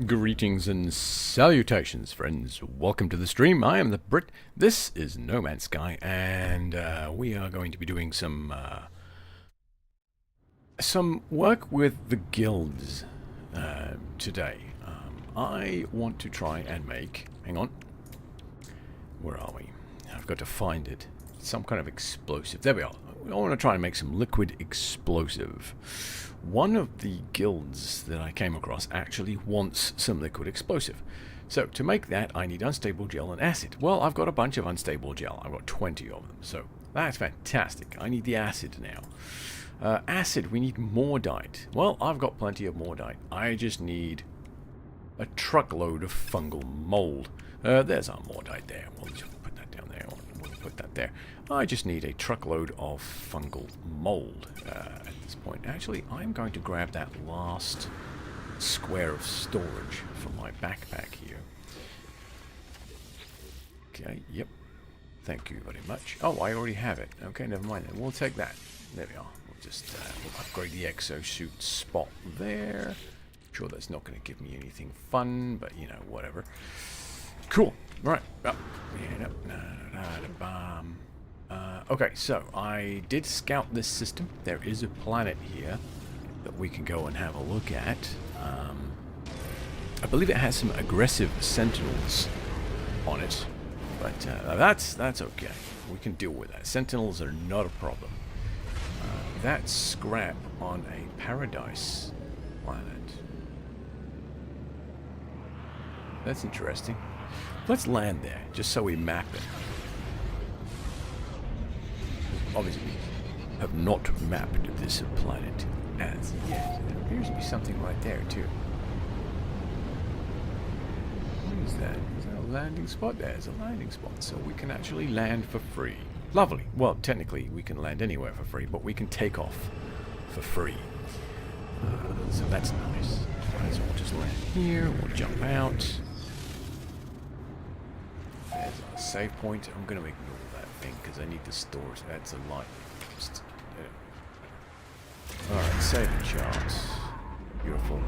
Greetings and salutations, friends. Welcome to the stream. I am the Brit. This is No Man's Sky, and we are going to be doing some work with the guilds today. I want to try and make... Hang on. Where are we? I've got to find it. Some kind of explosive. There we are. I want to try and make some liquid explosive. One of the guilds that I came across actually wants some liquid explosive. So to make that, I need unstable gel and acid. Well, I've got a bunch of unstable gel. I've got 20 of them. So that's fantastic. I need the acid now. Acid, we need mordite. Well, I've got plenty of mordite. I just need a truckload of fungal mold. There's our mordite there. We'll just put that down there. We'll put that there. I just need a truckload of fungal mold at this point. Actually, I'm going to grab that last square of storage from my backpack here. Okay, yep. Thank you very much. Oh, I already have it. Okay, never mind then. We'll take that. There we are. We'll just we'll upgrade the exosuit spot there. Sure, that's not going to give me anything fun, but you know, whatever. Cool. Right. Oh, okay, so I did scout this system. There is a planet here that we can go and have a look at. I believe it has some aggressive sentinels on it, but that's okay. We can deal with that. Sentinels are not a problem. That's scrap on a paradise planet. That's interesting. Let's land there, just so we map it. Obviously, we have not mapped this planet as yet. There appears to be something right there, too. What is that? Is that a landing spot? There's a landing spot, so we can actually land for free. Lovely. Well, technically, we can land anywhere for free, but we can take off for free. So that's nice. Right, so we'll just land here. We'll jump out. There's our save point. I'm going to ignore that thing because I need to store it. That's a lot. Alright, saving charts. Beautiful.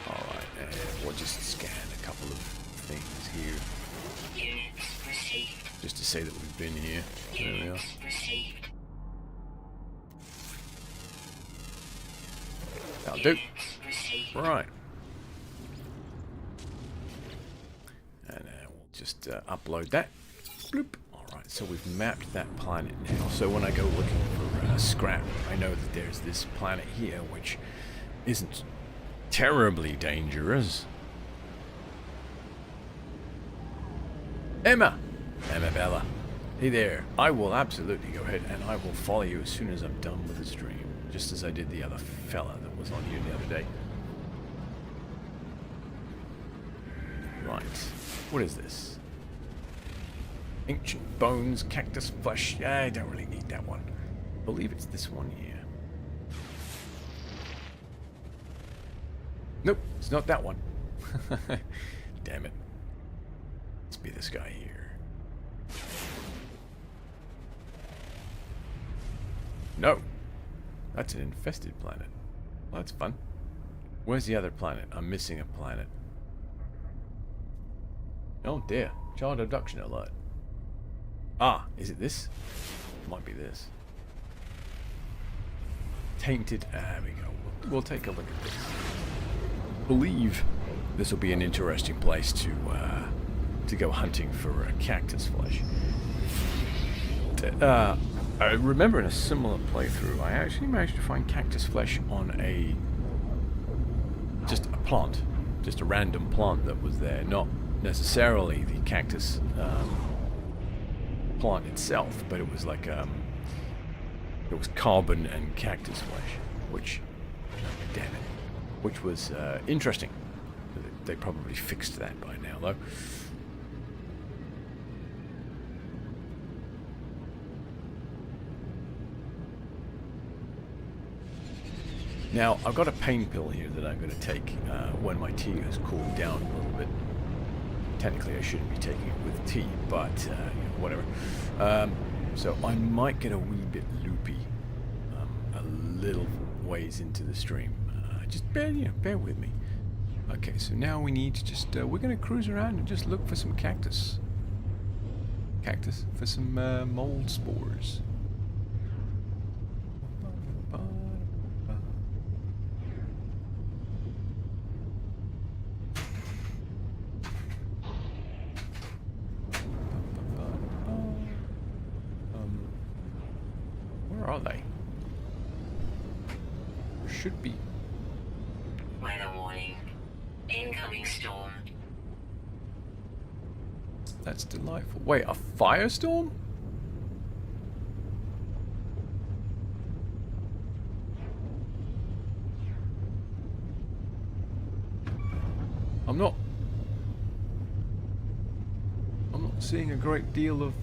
Alright, and we'll just scan a couple of things here. Just to say that we've been here. There we are. That'll do. Right. And we'll just upload that. Bloop. Alright, so we've mapped that planet now. So when I go looking for scrap, I know that there's this planet here, which isn't terribly dangerous. Emma Bella. Hey there. I will absolutely go ahead and I will follow you as soon as I'm done with the stream. Just as I did the other fella that was on here the other day. Right. What is this? Ancient bones, cactus flesh. Yeah, I don't really need that one. I believe it's this one here. Nope, it's not that one. Damn it. Let's be this guy here. No. That's an infested planet. Well, that's fun. Where's the other planet? I'm missing a planet. Oh dear. Child abduction alert. Ah, is it this? Might be this. Tainted. There we go. We'll take a look at this. Believe this will be an interesting place to go hunting for cactus flesh. I remember in a similar playthrough, I actually managed to find cactus flesh on just a plant, just a random plant that was there, not necessarily the cactus plant itself, but it was like it was carbon and cactus flesh, which, damn it, which was interesting. They probably fixed that by now, though. Now, I've got a pain pill here that I'm going to take when my tea has cooled down a little bit. Technically, I shouldn't be taking it with tea, but you know, whatever. So I might get a wee bit loopy a little ways into the stream. Just bear with me. Okay, so now we need to just we're going to cruise around and just look for some cactus for some mold spores. Where are they? Should be. Weather warning. Incoming storm. That's delightful. Wait, a firestorm? I'm not seeing a great deal of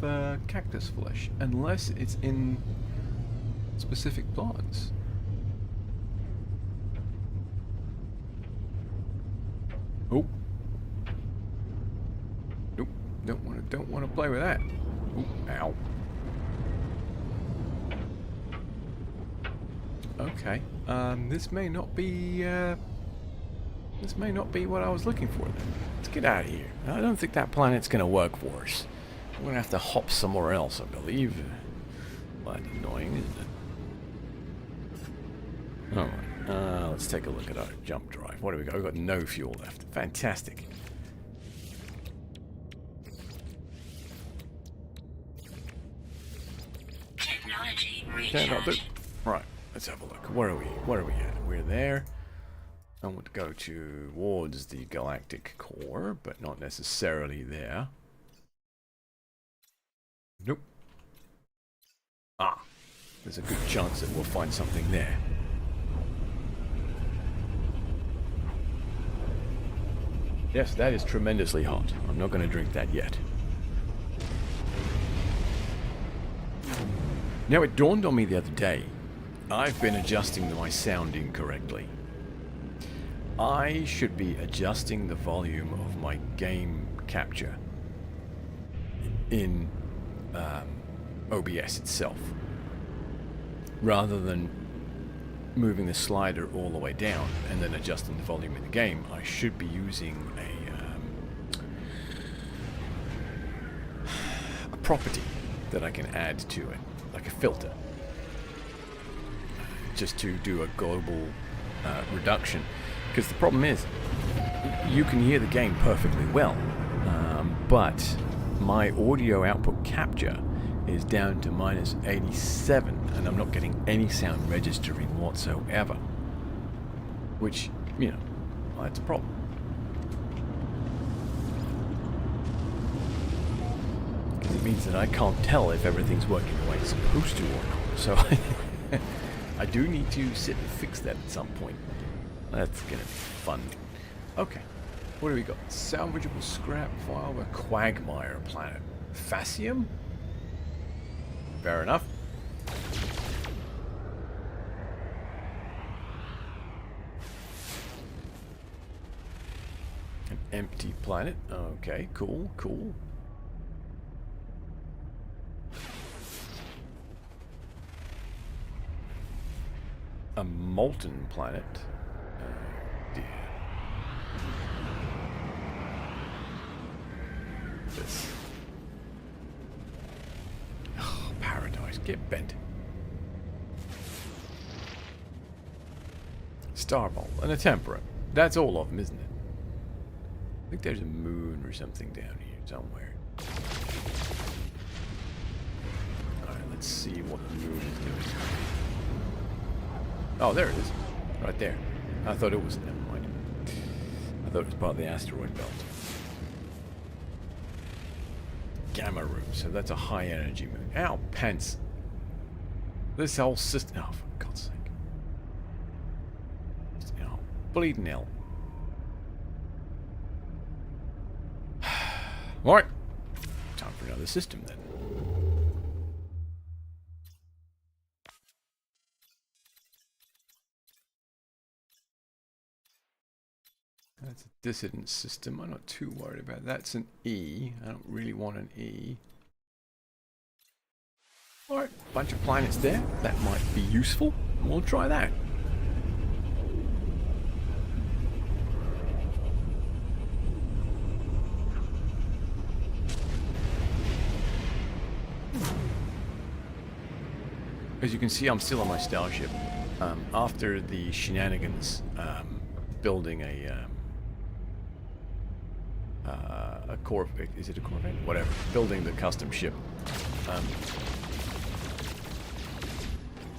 cactus flesh, unless it's in specific plants. Oh. Nope. Don't want to play with that. Ooh, ow. Okay. This may not be what I was looking for then. Let's get out of here. I don't think that planet's gonna work for us. We're gonna have to hop somewhere else, I believe. Well, that's annoying, isn't it? Alright. Let's take a look at our jump drive. What do we got? We've got no fuel left. Fantastic. Technology Cannot do. recharge. Right, let's have a look. Where are we? Where are we at? We're there. I want to go towards the galactic core, but not necessarily there. Nope. Ah, there's a good chance that we'll find something there. Yes, that is tremendously hot. I'm not going to drink that yet. Now, it dawned on me the other day. I've been adjusting my sound incorrectly. I should be adjusting the volume of my game capture in OBS itself, rather than moving the slider all the way down and then adjusting the volume in the game. I should be using a property that I can add to it, like a filter, just to do a global reduction. Because the problem is, you can hear the game perfectly well, but my audio output capture is down to -87, and I'm not getting any sound registering whatsoever. Which, you know, well, that's a problem. Because it means that I can't tell if everything's working the way it's supposed to or not. So I do need to sit and fix that at some point. That's gonna be fun. Okay, what do we got? Salvageable scrap file of a quagmire planet. Fascium? Fair enough. An empty planet. Okay, cool, cool. A molten planet. Dear. This. Oh, paradise. Get bent. Starball and a temperate. That's all of them, isn't it? I think there's a moon or something down here somewhere. Alright, let's see what the moon is doing. Oh, there it is. Right there. I thought it was... Never mind. I thought it was part of the asteroid belt. Gamma room. So that's a high energy moon. Ow, pants. This whole system... Oh, for God's sake. Oh, bleeding hell. Alright. Time for another system then. That's a dissident system. I'm not too worried about that. That's an E. I don't really want an E. Alright, bunch of planets there. That might be useful. We'll try that. As you can see, I'm still on my starship. After the shenanigans, building a Corvette. Is it a Corvette? Whatever. Building the custom ship.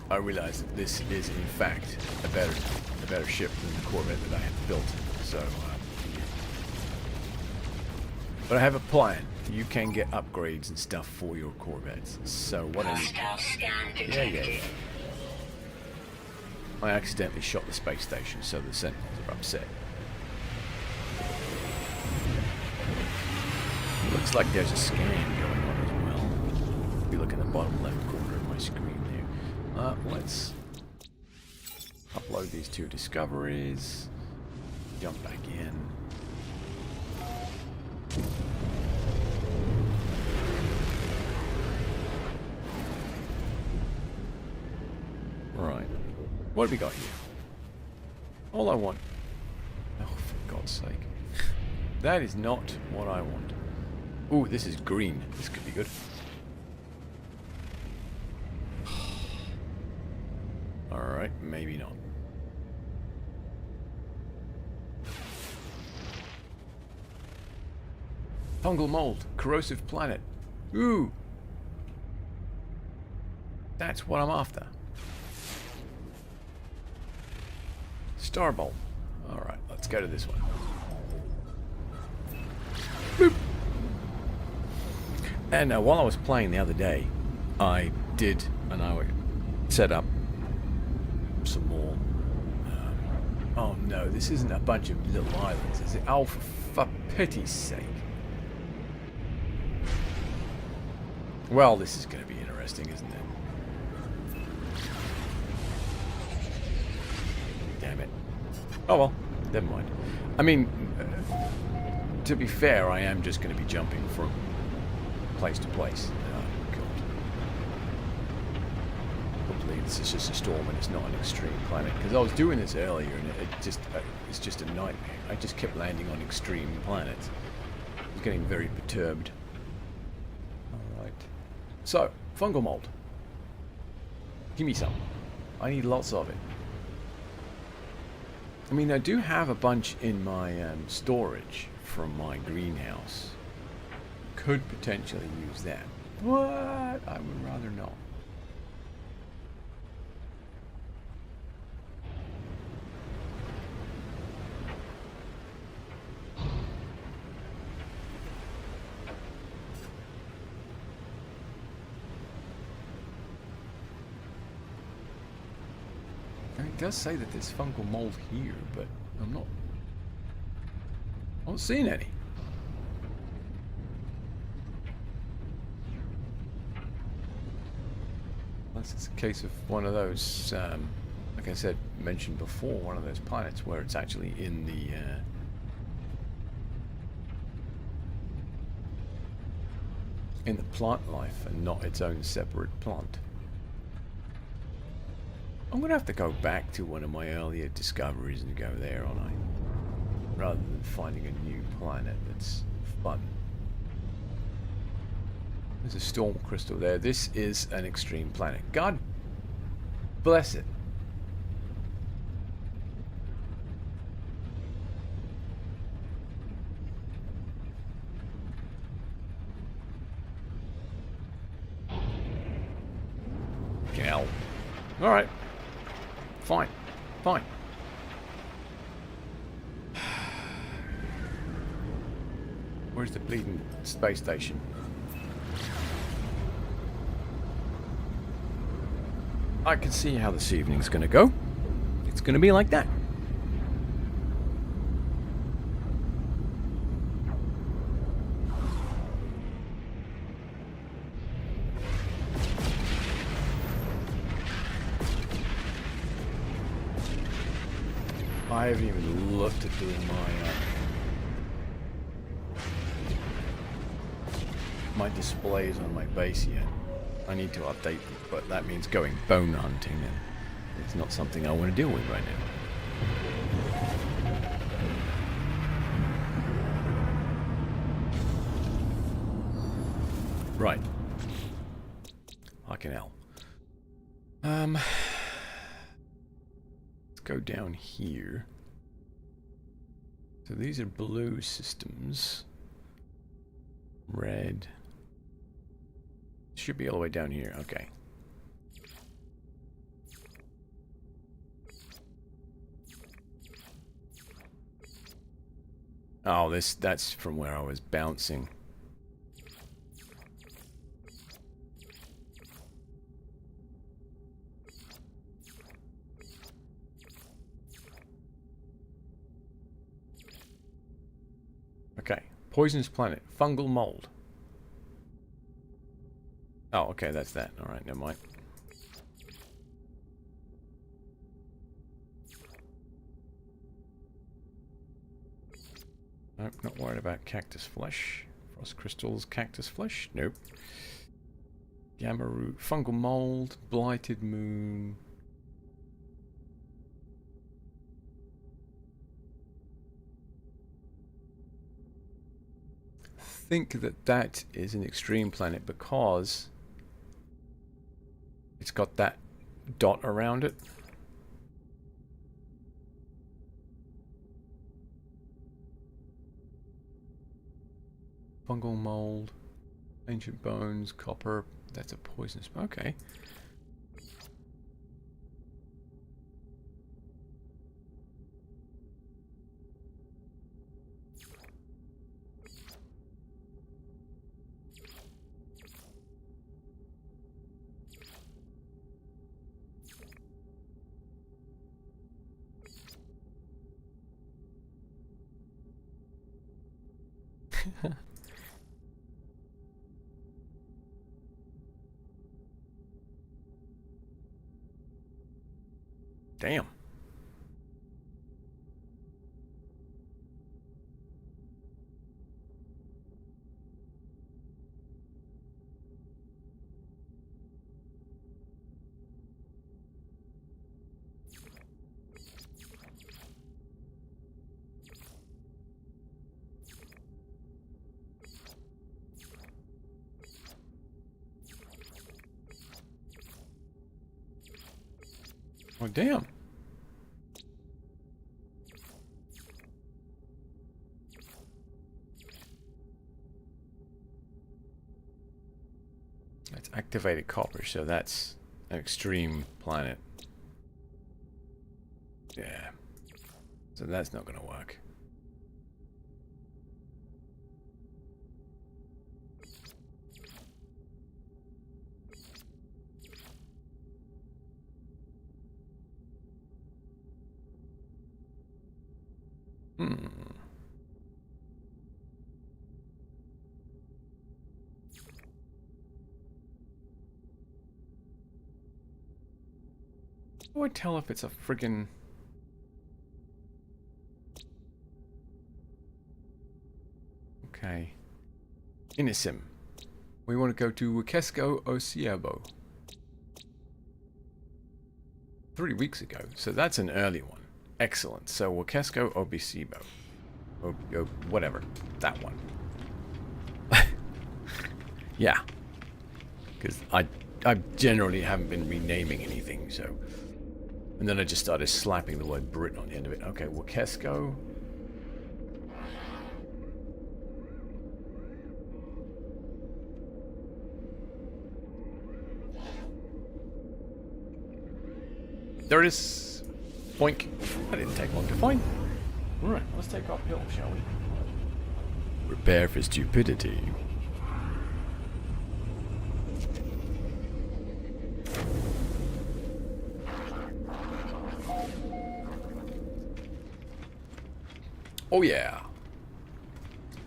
I realized that this is, in fact, a better ship than the Corvette that I had built. So, but I have a plan. You can get upgrades and stuff for your Corvettes. So what I yeah. I accidentally shot the space station, so the Sentinels are upset. Looks like there's a scan going on as well. If you look in the bottom left corner of my screen there. Let's upload these 2 discoveries. Jump back in. Right. What have we got here? All I want... Oh, for God's sake. That is not what I want. Ooh, this is green. This could be good. Alright, maybe not. Fungal mold. Corrosive planet. Ooh. That's what I'm after. Starbolt. Alright, let's go to this one. Boop. And while I was playing the other day, I did, and I would set up some more. Oh no, this isn't a bunch of little islands, is it? Oh, for pity's sake. Well, this is going to be interesting, isn't it? Damn it. Oh well, never mind. I mean, to be fair, I am just going to be jumping from place to place. Oh god. Hopefully this is just a storm and it's not an extreme planet. Because I was doing this earlier and it's just a nightmare. I just kept landing on extreme planets. I was getting very perturbed. Alright. So, fungal mold. Give me some. I need lots of it. I mean, I do have a bunch in my storage from my greenhouse. Could potentially use that, but I would rather not. And it does say that there's fungal mold here, but I'm not seeing any. Unless it's a case of one of those, like I said, mentioned before, one of those planets where it's actually in the plant life and not its own separate plant. I'm gonna have to go back to one of my earlier discoveries and go there, aren't I? Rather than finding a new planet that's fun. There's a storm crystal there. This is an extreme planet. God bless it. Gal. Alright. Fine. Fine. Where's the bleeding space station? I can see how this evening's going to go. It's going to be like that. I haven't even looked at doing my displays on my base yet. I need to update them, but that means going bone hunting, and it's not something I want to deal with right now. Right. Fucking hell. Let's go down here. So these are blue systems. Red. Should be all the way down here. Okay. Oh, that's from where I was bouncing. Okay. Poisonous planet. Fungal mold. Oh, okay, that's that. Alright, never mind. Nope, not worried about cactus flesh. Frost crystals, cactus flesh? Nope. Gamma root, fungal mold, blighted moon. Think that is an extreme planet because it's got that dot around it. Fungal mold, ancient bones, copper. That's a poisonous. Okay. Damn. Oh, damn. That's activated copper, so that's an extreme planet. Yeah. So that's not going to work. How do I tell if it's a friggin... Okay. Inisim. We want to go to Wikesco Osiebo. 3 weeks ago, so that's an early one. Excellent. So Wikesco Obisibo. Whatever. That one. Yeah. Because I generally haven't been renaming anything, so... And then I just started slapping the word Brit on the end of it. Okay, Wikesco. There it is. Boink. That didn't take long to find. Alright, let's take our pill, shall we? Prepare for stupidity. Oh yeah.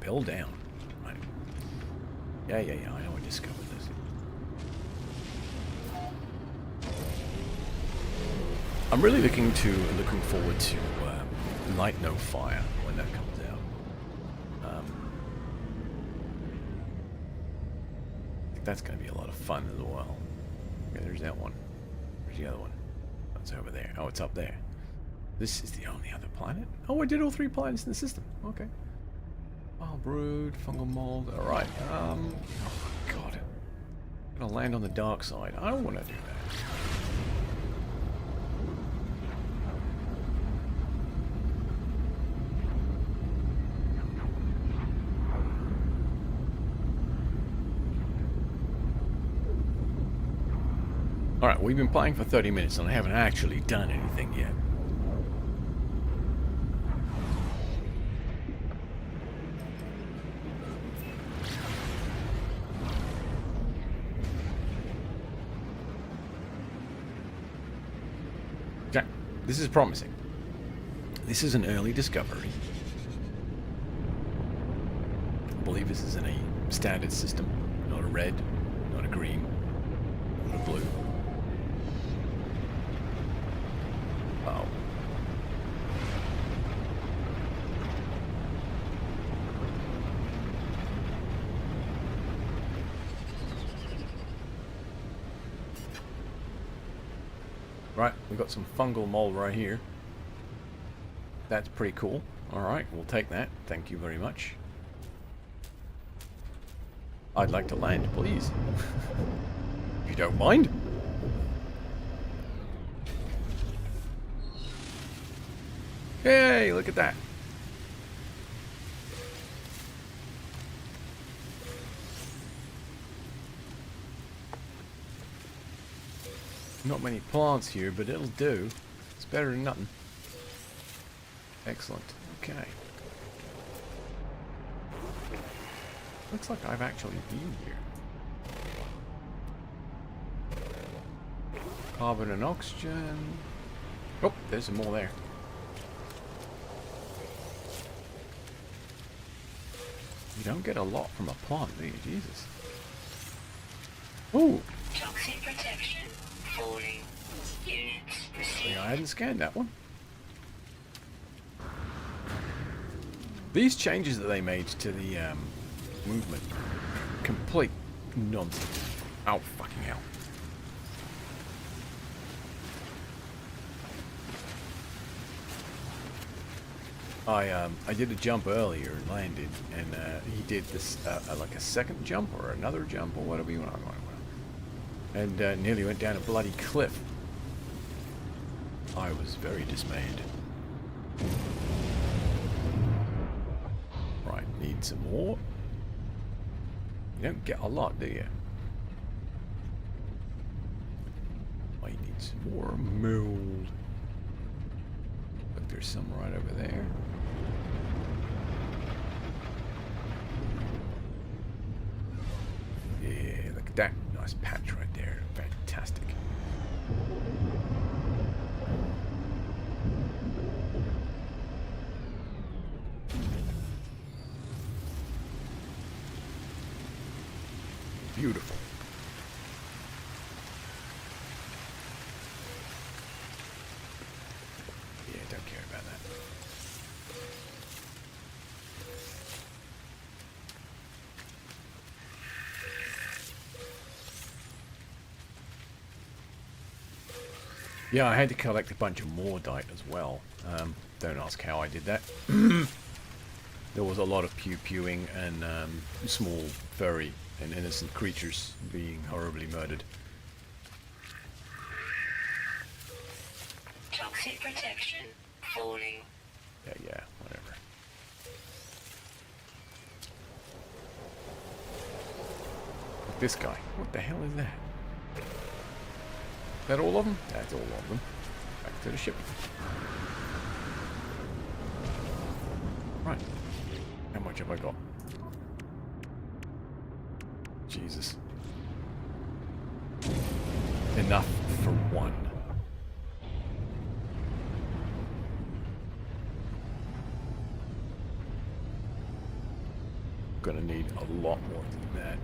Pill down. Right. Yeah, I know I discovered this. I'm really looking forward to Light No Fire when that comes out. I think that's going to be a lot of fun as well. Okay, there's that one. Where's the other one? It's over there. Oh, it's up there. This is the only other planet? Oh, I did all 3 planets in the system. Okay. Wild brood, fungal mold. Alright. Oh, God. I'm going to land on the dark side. I don't want to do that. Alright, we've been playing for 30 minutes and I haven't actually done anything yet. Okay, this is promising. This is an early discovery. I believe this is in a standard system. Not a red, not a green, not a blue. Oh. Right, we've got some fungal mold right here. That's pretty cool. Alright, we'll take that. Thank you very much. I'd like to land, please. If you don't mind. Hey, look at that. Not many plants here, but it'll do. It's better than nothing. Excellent. Okay. Looks like I've actually been here. Carbon and oxygen. Oh, there's some more there. You don't get a lot from a plant, do you? Jesus. Ooh. Toxic protection. Falling. Units received. I hadn't scanned that one. These changes that they made to the movement, complete nonsense. Oh, fucking hell. I did a jump earlier and landed, and he did this like a second jump or another jump or whatever you want, and nearly went down a bloody cliff. I was very dismayed. Right, need some more. You don't get a lot, do you? I need some more mold. Look, there's some right over there. Yeah, look at that. Nice patch right there. Fantastic. Beautiful. Yeah, don't care about that. Yeah, I had to collect a bunch of Mordite as well. Don't ask how I did that. There was a lot of pew-pewing and small, furry, and innocent creatures being horribly murdered. Toxic protection. Falling. Yeah, whatever. Look, this guy. What the hell is that? Is that all of them? That's all of them. Back to the ship. Right. How much have I got? Jesus. Enough for one. Gonna need a lot more than that.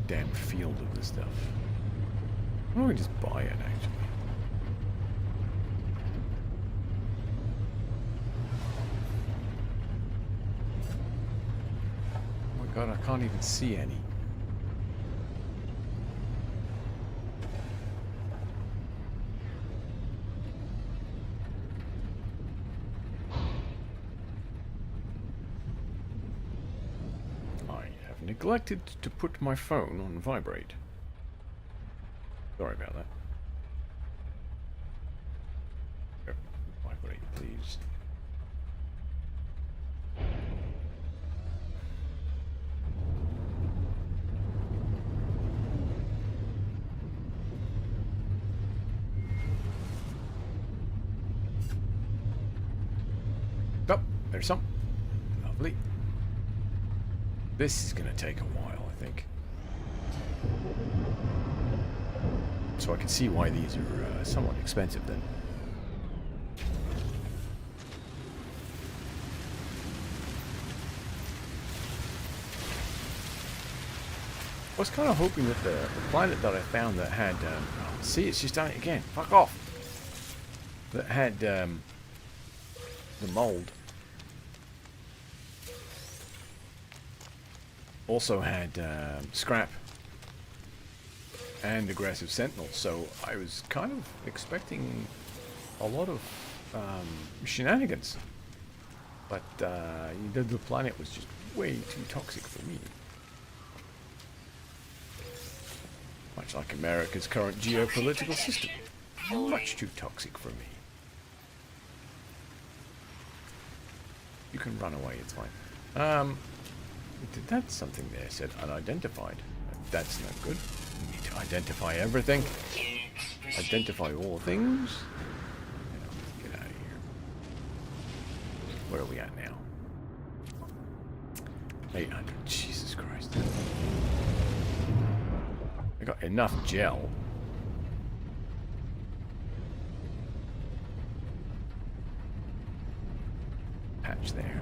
Damn field of this stuff. Why don't we just buy it, actually? Oh my god, I can't even see any. Neglected to put my phone on vibrate. Sorry about that. Here, vibrate, please. Oh, there's some. Lovely. This is going to take a while, I think. So I can see why these are somewhat expensive then. I was kind of hoping that the planet that I found that had... see, it's just done it again. Fuck off. That had the mold. Also had scrap and aggressive sentinels, so I was kind of expecting a lot of shenanigans. But the planet was just way too toxic for me. Much like America's current geopolitical system. Much too toxic for me. You can run away, it's fine. That's something there said unidentified. That's no good. You need to identify everything. Identify all things. Get out of here. Where are we at now? 800. Jesus Christ. I got enough gel. Patch there.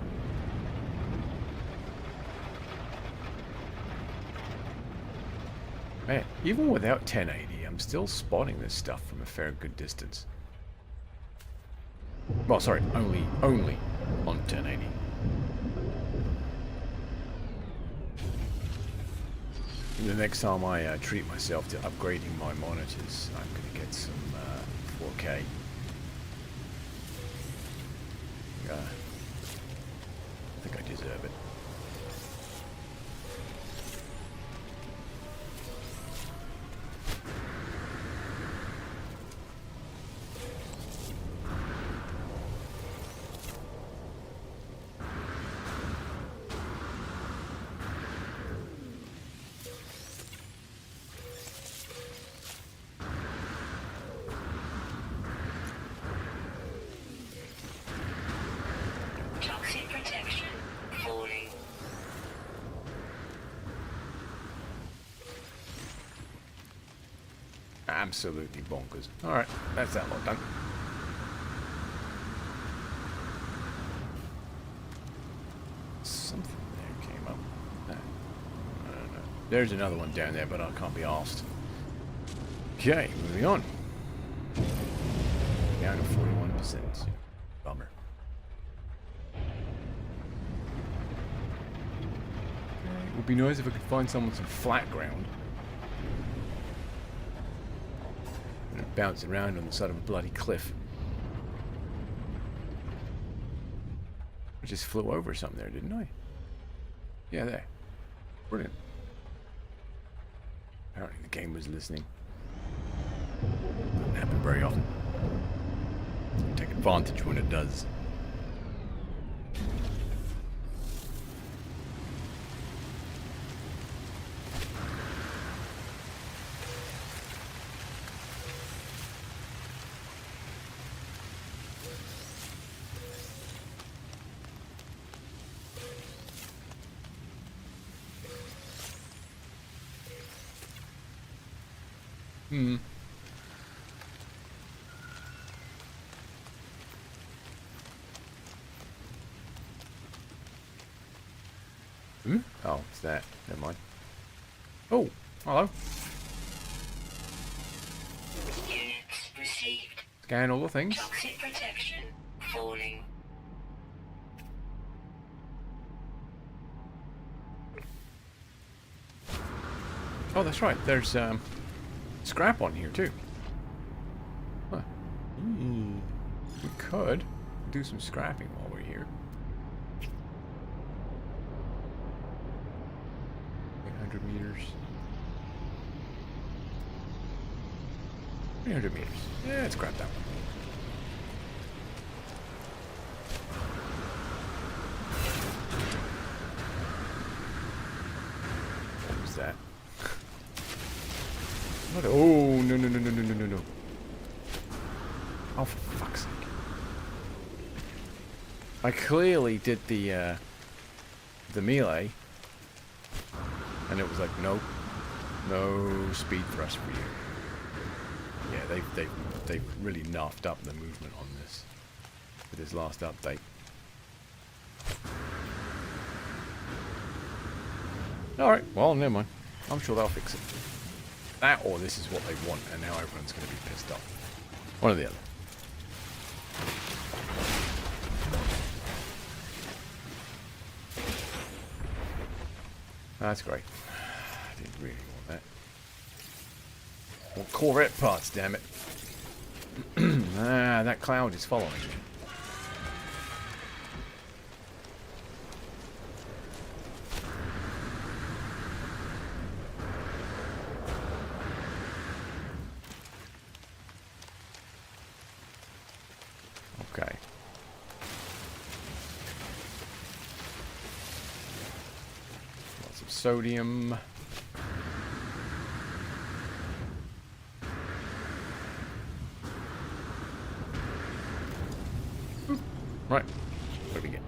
Man, even without 1080, I'm still spotting this stuff from a fair good distance. Well, sorry, only on 1080. And the next time I treat myself to upgrading my monitors, I'm going to get some 4K. I think I deserve it. Absolutely bonkers. Alright, that's that lot done. Something there came up. I don't know. There's another one down there, but I can't be asked. Okay, moving on. Down to 41%. Bummer. It would be nice if I could find someone some flat ground. Bounce around on the side of a bloody cliff. I just flew over something there, didn't I? Yeah, there. Brilliant. Apparently the game was listening. Doesn't happen very often. Take advantage when it does. Hmm. Hmm? Oh, it's that. Never mind. Oh, hello. Units received. Scan all the things. Toxic protection falling. Oh, that's right. There's scrap on here too. Huh. We could do some scrapping while we're here. 800 meters. 300 meters. Yeah, let's grab that one. What was that? What? Oh, no, no, no, no, no, no, no, no. Oh, for fuck's sake. I clearly did the melee, and it was like, nope, no speed thrust for you. Yeah, they've really nerfed up the movement on this with this last update. Alright, well, never mind. I'm sure they'll fix it. That or this is what they want, and now everyone's going to be pissed off. One or the other. That's great. I didn't really want that. Well, Corvette parts, damn it. That cloud is following me. Okay. Lots of sodium. Right. What do we get?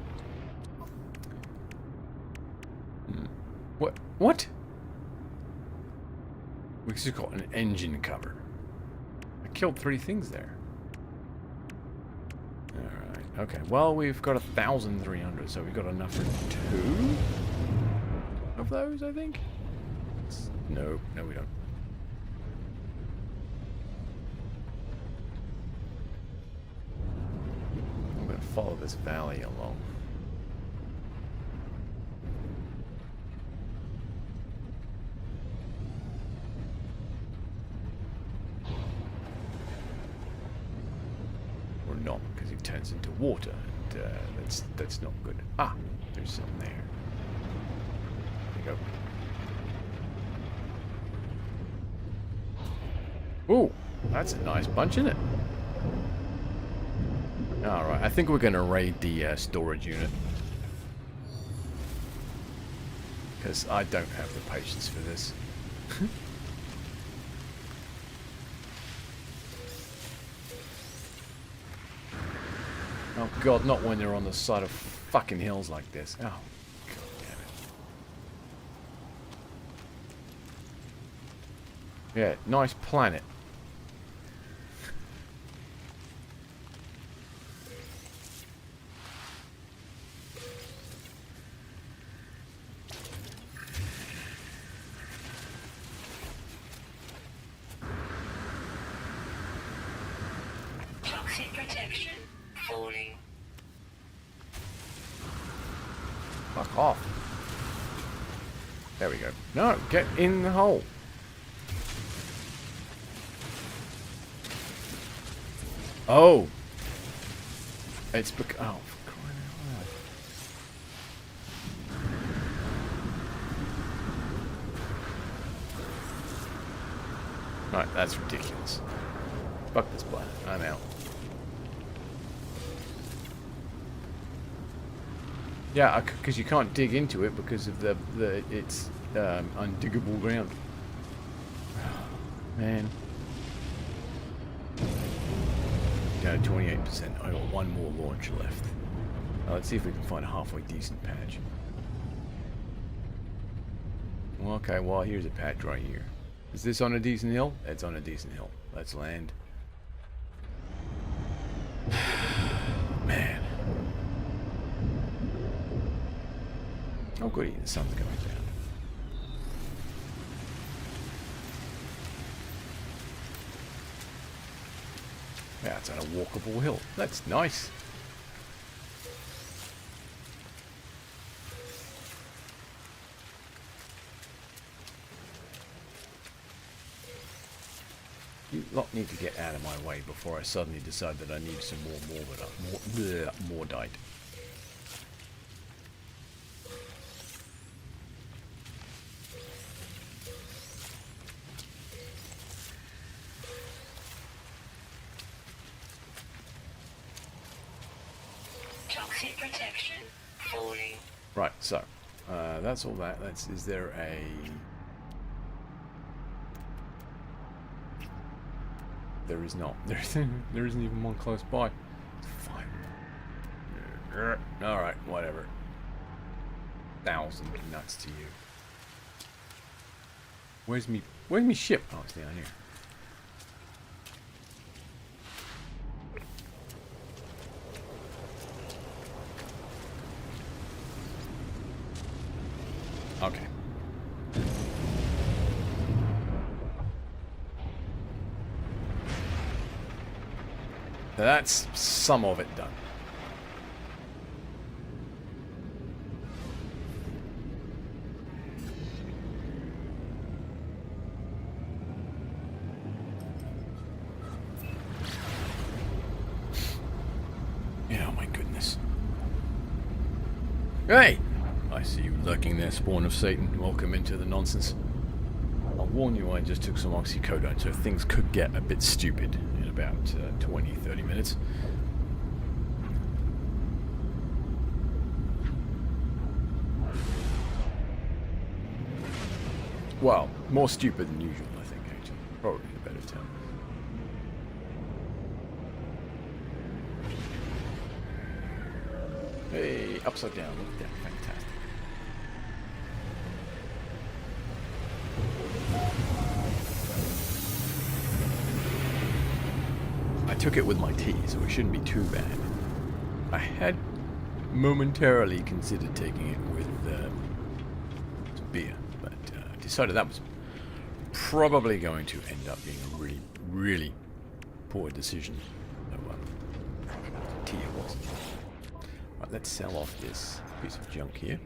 What? What? We just got an engine cover. I killed 3 things there. Alright. Okay. Well, we've got 1,300, so we've got enough for 2 of those, I think. No, we don't. I'm going to follow this valley along. Or not, because it turns into water, and that's not good. Ah, there's some there. There you go. Ooh, that's a nice bunch, isn't it? Alright, I think we're going to raid the storage unit. Because I don't have the patience for this. Oh god, not when they're on the side of fucking hills like this. Oh, god damn it. Yeah, nice planet. Toxic protection falling. Fuck off. There we go. No, get in the hole. Oh. It's oh, for crying out loud. Right, that's ridiculous. Fuck this planet. I'm out. Yeah, because you can't dig into it because of it's undiggable ground. Man. Down to 28%. I got 1 more launch left. Let's see if we can find a halfway decent patch. Well, okay, well, here's a patch right here. Is this on a decent hill? It's on a decent hill. Let's land. Man. Oh, goody, the sun's going down. Yeah, it's on a walkable hill. That's nice. You lot need to get out of my way before I suddenly decide that I need some more died. Emergency protection falling. Right, so that's all that. Is there a... There is not. There isn't even one close by. It's fine. Alright, whatever. 1,000 nuts to you. Where's me ship? Oh, it's down here. Okay. That's some of it done. Yeah, oh my goodness. Hey! I see you lurking there, spawn of Satan. Welcome into the nonsense. I'll warn you, I just took some oxycodone, so things could get a bit stupid in about 20-30 minutes. Well, more stupid than usual, I think, actually. Probably a better term. Hey, upside down, look at that, fantastic. I took it with my tea, so it shouldn't be too bad. I had momentarily considered taking it with some beer, but decided that was probably going to end up being a really, really poor decision. So, tea it was. Right, let's sell off this piece of junk here.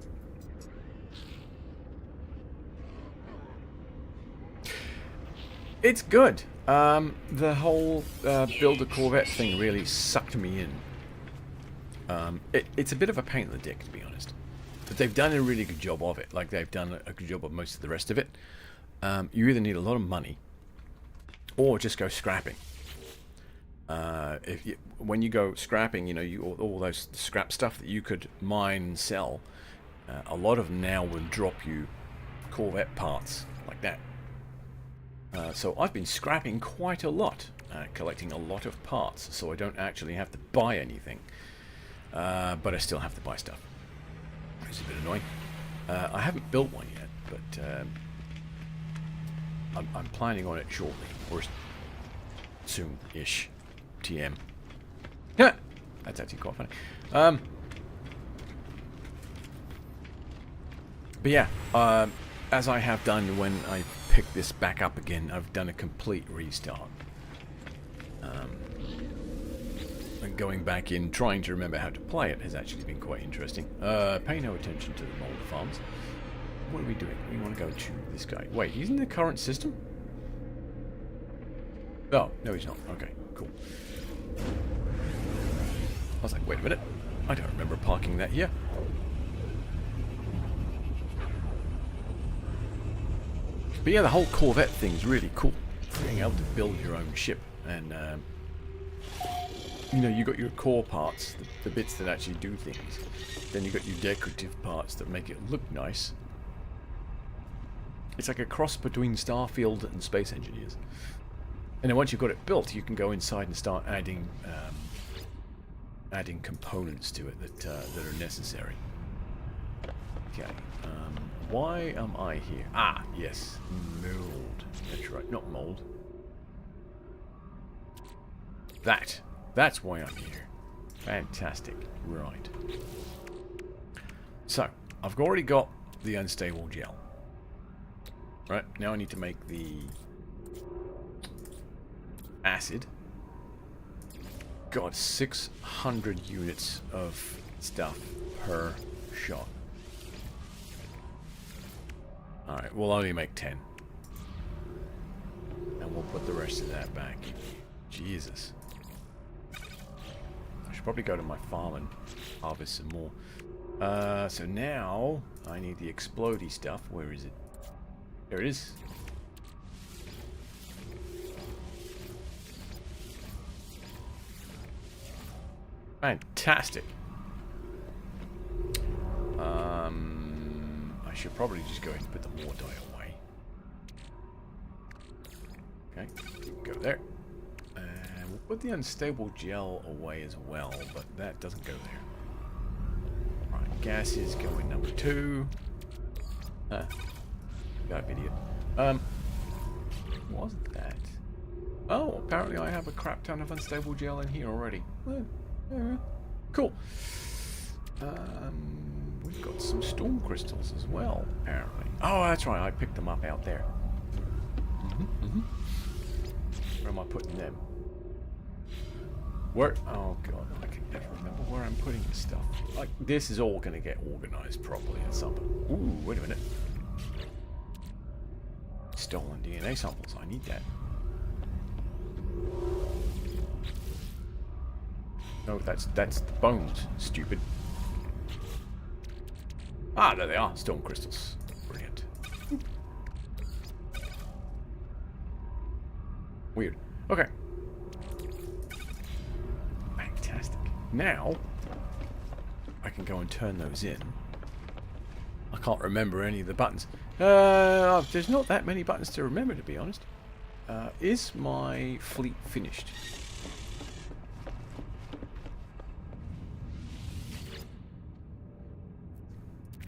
It's good. The whole build a Corvette thing really sucked me in. It's a bit of a pain in the dick, to be honest. But they've done a really good job of it. Like they've done a good job of most of the rest of it. You either need a lot of money or just go scrapping. When you go scrapping, you know, all those scrap stuff that you could mine and sell, a lot of them now will drop you Corvette parts like that. So I've been scrapping quite a lot, collecting a lot of parts, so I don't actually have to buy anything. But I still have to buy stuff. It's a bit annoying. I haven't built one yet, but I'm planning on it shortly, or soon-ish. TM. Yeah, that's actually quite funny. But yeah, as I have done when I picked this back up again, I've done a complete restart. And going back in, trying to remember how to play it has actually been quite interesting. Pay no attention to the mold farms. What are we doing? We want to go to this guy. Wait, he's in the current system? Oh, no he's not. Okay, cool. I was like, wait a minute. I don't remember parking that here. But yeah, the whole Corvette thing's really cool. Being able to build your own ship. And, you know, you got your core parts, the bits that actually do things. Then you got your decorative parts that make it look nice. It's like a cross between Starfield and Space Engineers. And then once you've got it built, you can go inside and start adding components to it that are necessary. Okay. Why am I here? Ah, yes, mold. That's right, not mold. That's why I'm here. Fantastic. Right. So, I've already got the unstable gel. Right, now I need to make the acid. Got 600 units of stuff per shot. Alright, we'll only make 10. And we'll put the rest of that back. Jesus. I should probably go to my farm and harvest some more. So now I need the explodey stuff. Where is it? There it is. Fantastic. should probably just go ahead and put the more dye away. Okay, go there. And we'll put the unstable gel away as well, but that doesn't go there. Right, gases go in number 2. Huh. That idiot. What was that? Oh, apparently I have a crap ton of unstable gel in here already. Cool. We've got some storm crystals as well, apparently. Oh, that's right. I picked them up out there. Where am I putting them? Where? Oh, God. I can never remember where I'm putting this stuff. Like, this is all going to get organized properly at some point. Ooh, wait a minute. Stolen DNA samples. I need that. No, that's the bones, stupid. Ah, there they are. Stone crystals. Brilliant. Weird. Okay. Fantastic. Now, I can go and turn those in. I can't remember any of the buttons. There's not that many buttons to remember, to be honest. Is my fleet finished?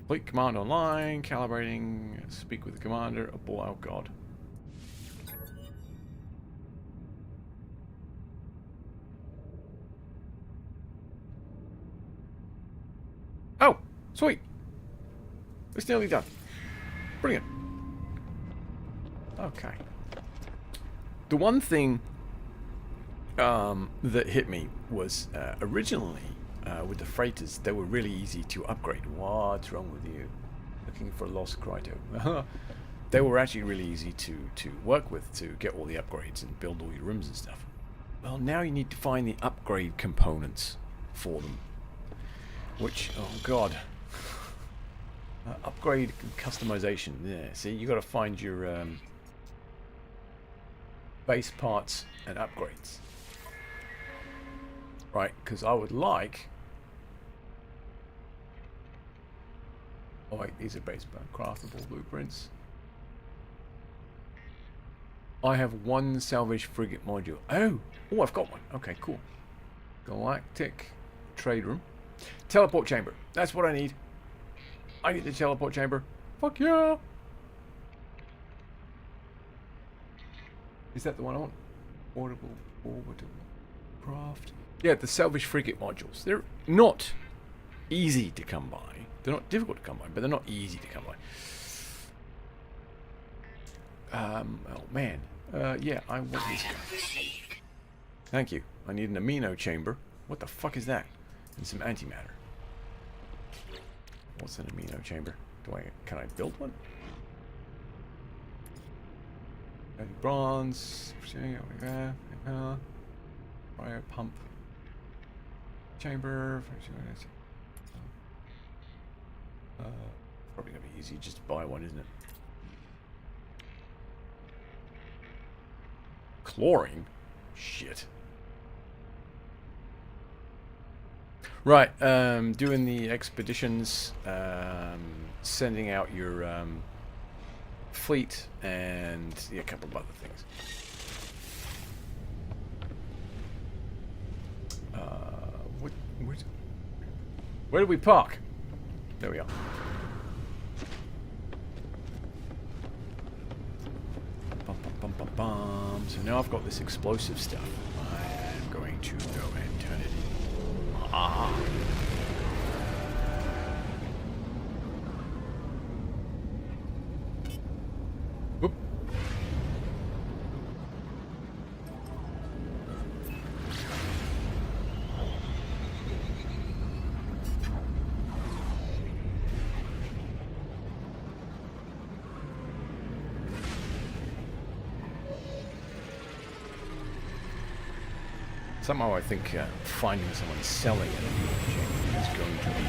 Fleet command online, calibrating, speak with the commander. Oh boy, oh god. Oh, sweet. It's nearly done. Brilliant. Okay. The one thing that hit me was originally with the freighters, they were really easy to upgrade. What's wrong with you? Looking for lost Kryto. They were actually really easy to work with, to get all the upgrades and build all your rooms and stuff. Well, now you need to find the upgrade components for them. Which, oh god. Upgrade customization. Yeah, see, you got to find your base parts and upgrades. Right, because I would like... Oh wait, these are base craftable blueprints. I have one salvage frigate module. Oh, I've got one. Okay, cool. Galactic trade room. Teleport chamber. That's what I need. I need the teleport chamber. Fuck yeah! Is that the one I want? Orbital craft. Yeah, the salvage frigate modules. They're not easy to come by. They're not difficult to come by, but they're not easy to come by. Oh man. Yeah, I want this guy. Thank you. I need an amino chamber. What the fuck is that? And some antimatter. What's an amino chamber? Can I build one? Bronze. Fire pump. Chamber. Probably gonna be easy just to buy one, isn't it? Chlorine? Shit. Right, doing the expeditions, sending out your fleet, and a couple of other things. Where do we park? There we are. Bum, bum, bum, bum, bum. So now I've got this explosive stuff. I am going to go and turn it in. Ah. Whoop. Somehow I think finding someone selling it is going to be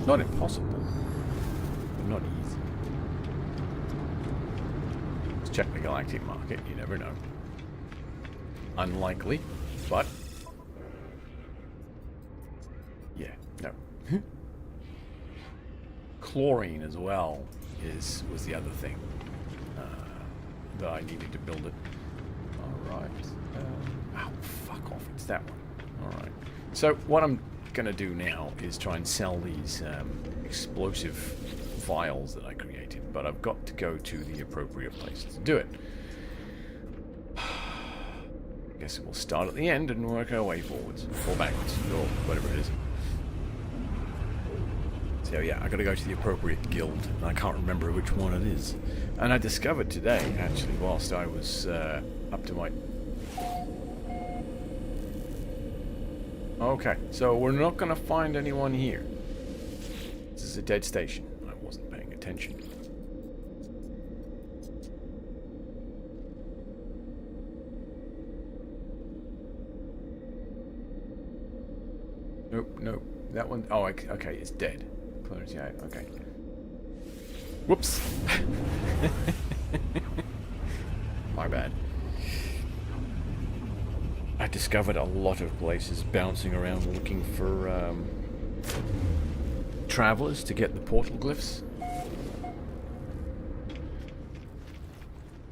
not impossible, but not easy. Let's check the galactic market, you never know. Unlikely, but yeah, no. chlorine as well was the other thing that I needed to build it. Alright. Oh, fuck off. It's that one. Alright. So what I'm going to do now is try and sell these explosive vials that I created. But I've got to go to the appropriate place to do it. I guess we'll start at the end and work our way forwards. Or backwards. Or whatever it is. So yeah, I gotta go to the appropriate guild, and I can't remember which one it is. And I discovered today, actually, whilst I was up to my... Okay, so we're not gonna find anyone here. This is a dead station. I wasn't paying attention. Nope, nope. That one... Oh, okay, it's dead. Yeah, okay. Whoops. My bad. I discovered a lot of places bouncing around looking for travelers to get the portal glyphs.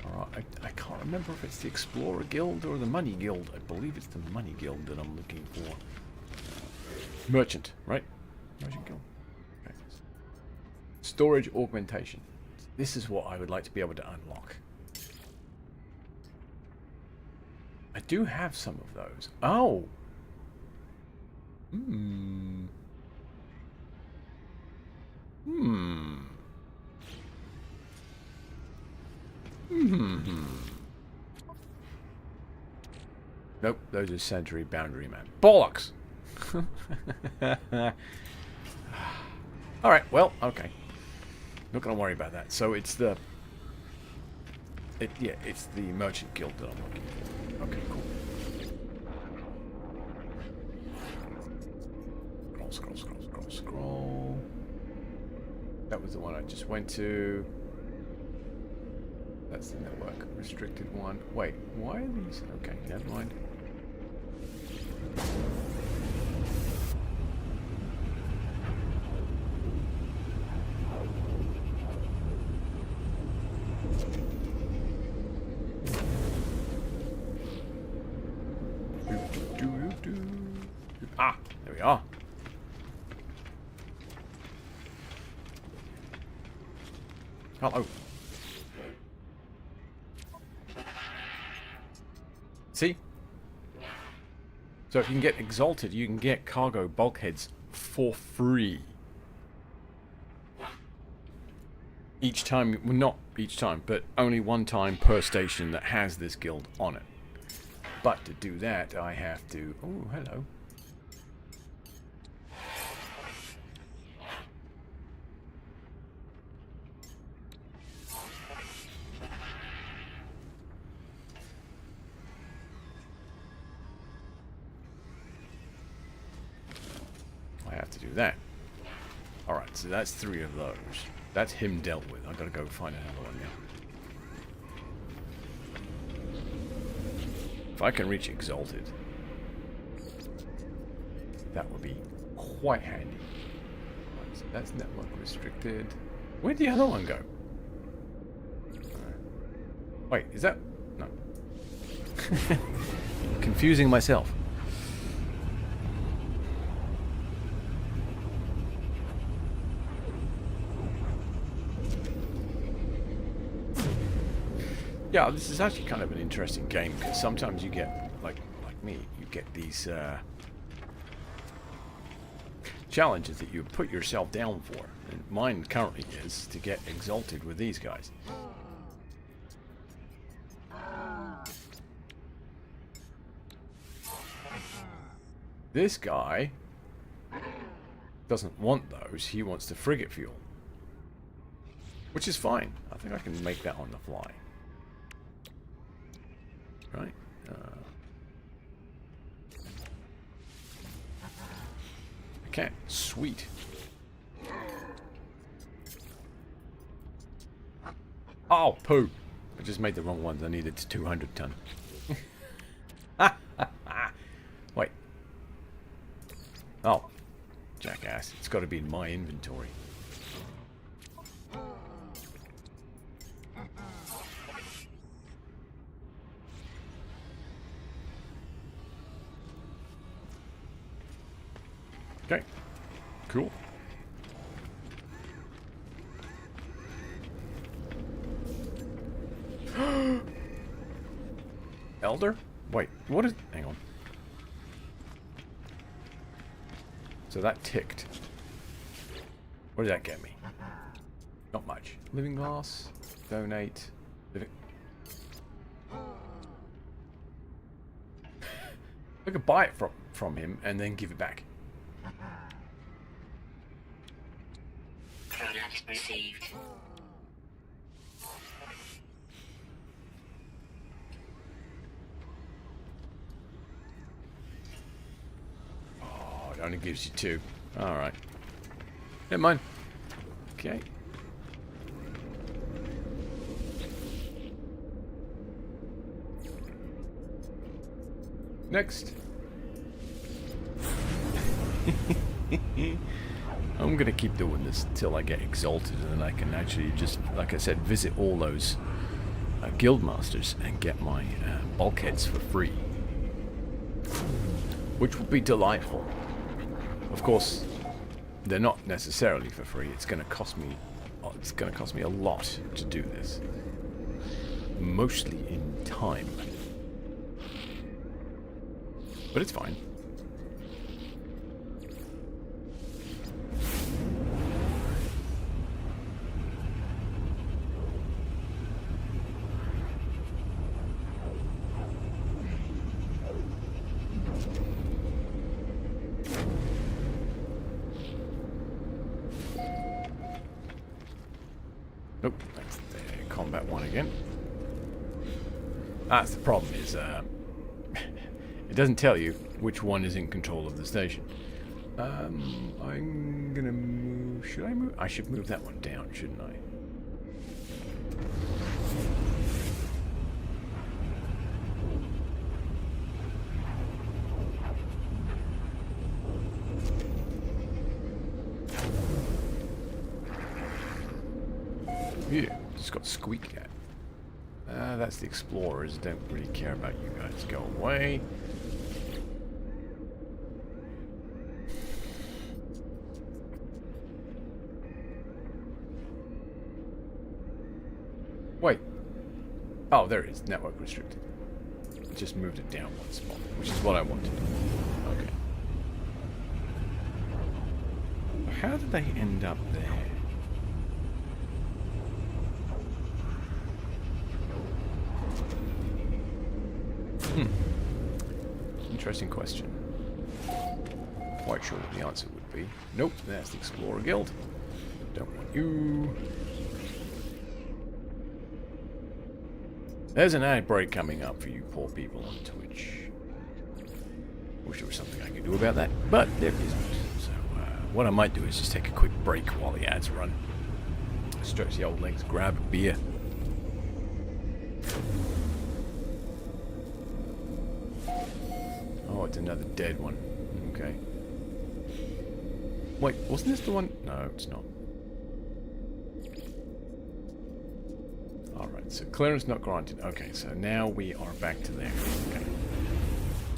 Alright, I can't remember if it's the Explorer Guild or the Money Guild. I believe it's the Money Guild that I'm looking for. Merchant, right? Merchant Guild. Storage augmentation. This is what I would like to be able to unlock. I do have some of those. Oh! Hmm. Hmm. Hmm. Nope, those are Century Boundary Man. Bollocks! Alright, well, okay. Not gonna worry about that. So it's the... it's the Merchant Guild that I'm looking for. Okay, cool. Scroll. That was the one I just went to. That's the network restricted one. Wait, why are these... Okay, never mind. Ah, there we are. Hello. See? So if you can get Exalted, you can get cargo bulkheads for free. Each time, well, not each time, but only one time per station that has this guild on it. But to do that, I have to... Oh, hello. I have to do that. Alright, so that's 3 of those. That's him dealt with. I've got to go find another one now. If I can reach Exalted, that would be quite handy. Right, so that's network restricted. Where'd the other one go? Wait, is that... No. Confusing myself. Yeah, this is actually kind of an interesting game, because sometimes you get, like me, you get these challenges that you put yourself down for. And mine currently is to get Exalted with these guys. This guy doesn't want those, he wants the frigate fuel. Which is fine. I think I can make that on the fly. Right. I can't. Sweet. Oh, poo. I just made the wrong ones. I needed 200 ton. Wait. Oh. Jackass. It's got to be in my inventory. Okay. Cool. Elder? Wait, what is... Hang on. So that ticked. What did that get me? Not much. Living glass. Donate. Living... I could buy it from him and then give it back. Product received. Oh, it only gives you 2. Alright. Never mind. Okay. Next. I'm gonna keep doing this until I get exalted, and then I can actually just, like I said, visit all those guild masters and get my bulkheads for free, which would be delightful. Of course, they're not necessarily for free. It's gonna cost me. It's gonna cost me a lot to do this, mostly in time. But it's fine. Nope, that's the combat one again. That's the problem is, it doesn't tell you which one is in control of the station. I'm gonna move... Should I move? I should move that one down, shouldn't I? Yeah, just got squeaked at. That's the explorers. Don't really care about you guys. Go away. Wait. Oh, there it is. Network restricted. Just moved it down one spot, which is what I wanted. Okay. How did they end up there? Interesting question. Quite sure what the answer would be. Nope, that's the Explorer Guild. Don't want you. There's an ad break coming up for you poor people on Twitch. Wish there was something I could do about that, but there isn't. So what I might do is just take a quick break while the ads run. Stretch the old legs, grab a beer. Oh, it's another dead one. Okay. Wait, wasn't this the one? No, it's not. Alright, so clearance not granted. Okay, so now we are back to there. Okay.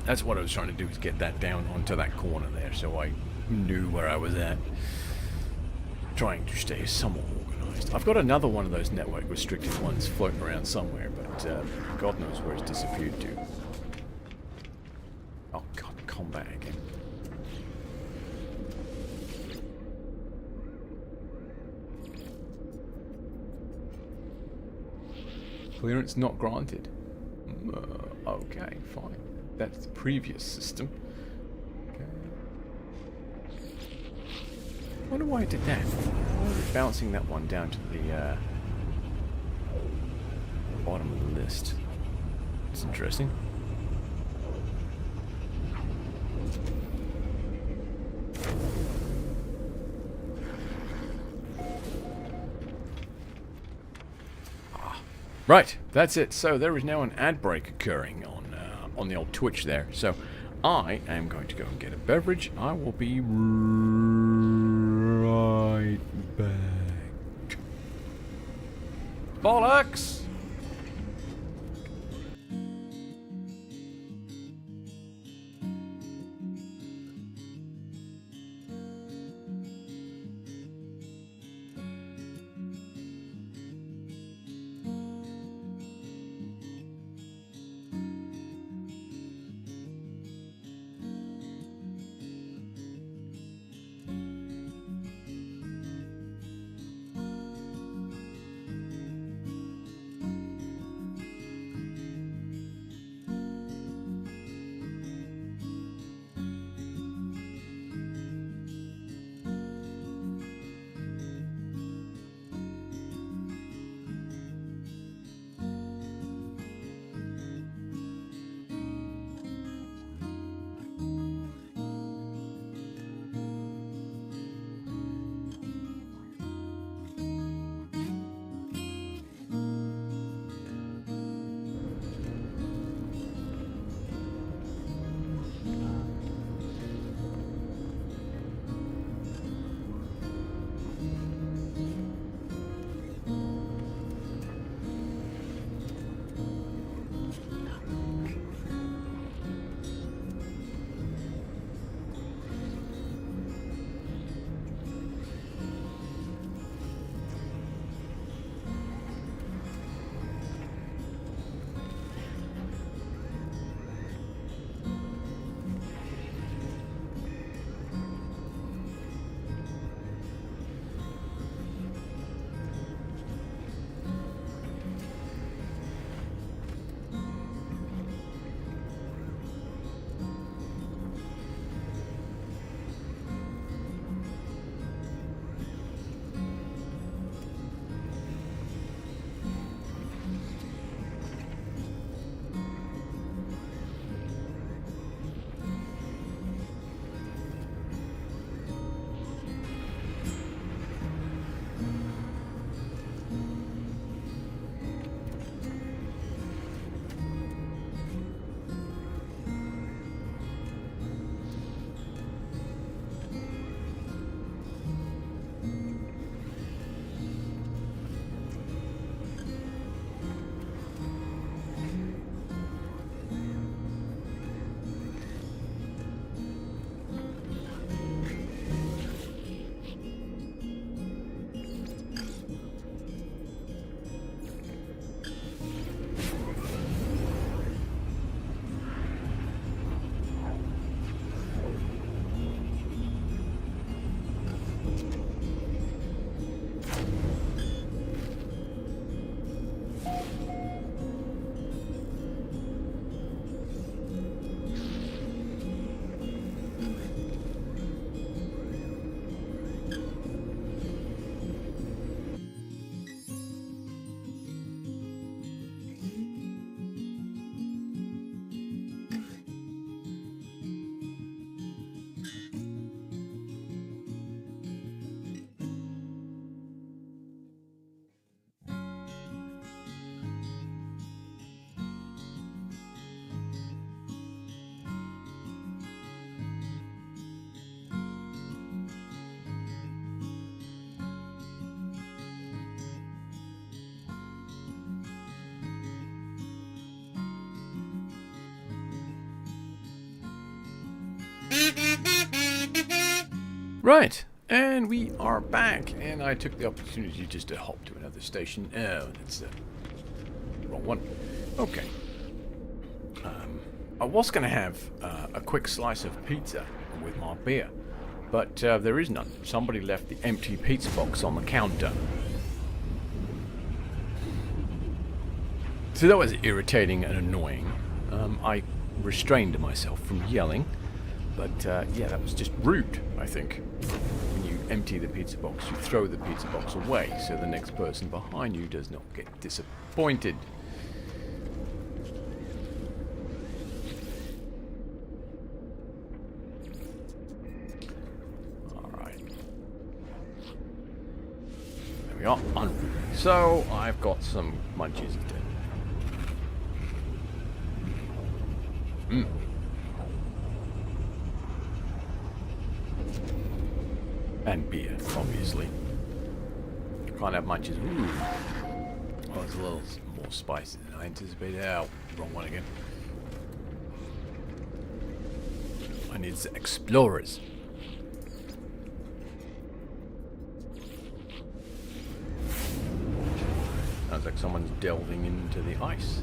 That's what I was trying to do, is get that down onto that corner there, so I knew where I was at. Trying to stay somewhat organized. I've got another one of those network restricted ones floating around somewhere, but God knows where it's disappeared to. Oh god, combat again. Clearance not granted. Okay, fine. That's the previous system. Okay. I wonder why it did that. Why was it bouncing that one down to the bottom of the list? It's interesting. Right, that's it. So there is now an ad break occurring on the old Twitch there. So I am going to go and get a beverage. I will be right back. Bollocks! Right, and we are back, and I took the opportunity just to hop to another station. Oh, that's the wrong one. Okay. I was going to have a quick slice of pizza with my beer, but there is none. Somebody left the empty pizza box on the counter. So that was irritating and annoying. I restrained myself from yelling. But, yeah, that was just rude, I think. When you empty the pizza box, you throw the pizza box away so the next person behind you does not get disappointed. Alright. There we are. So, I've got some munchies to do. And beer, obviously. Can't have munchies. Ooh. Oh, it's a little more spicy than I anticipated. Oh, wrong one again. I need the explorers. Sounds like someone's delving into the ice.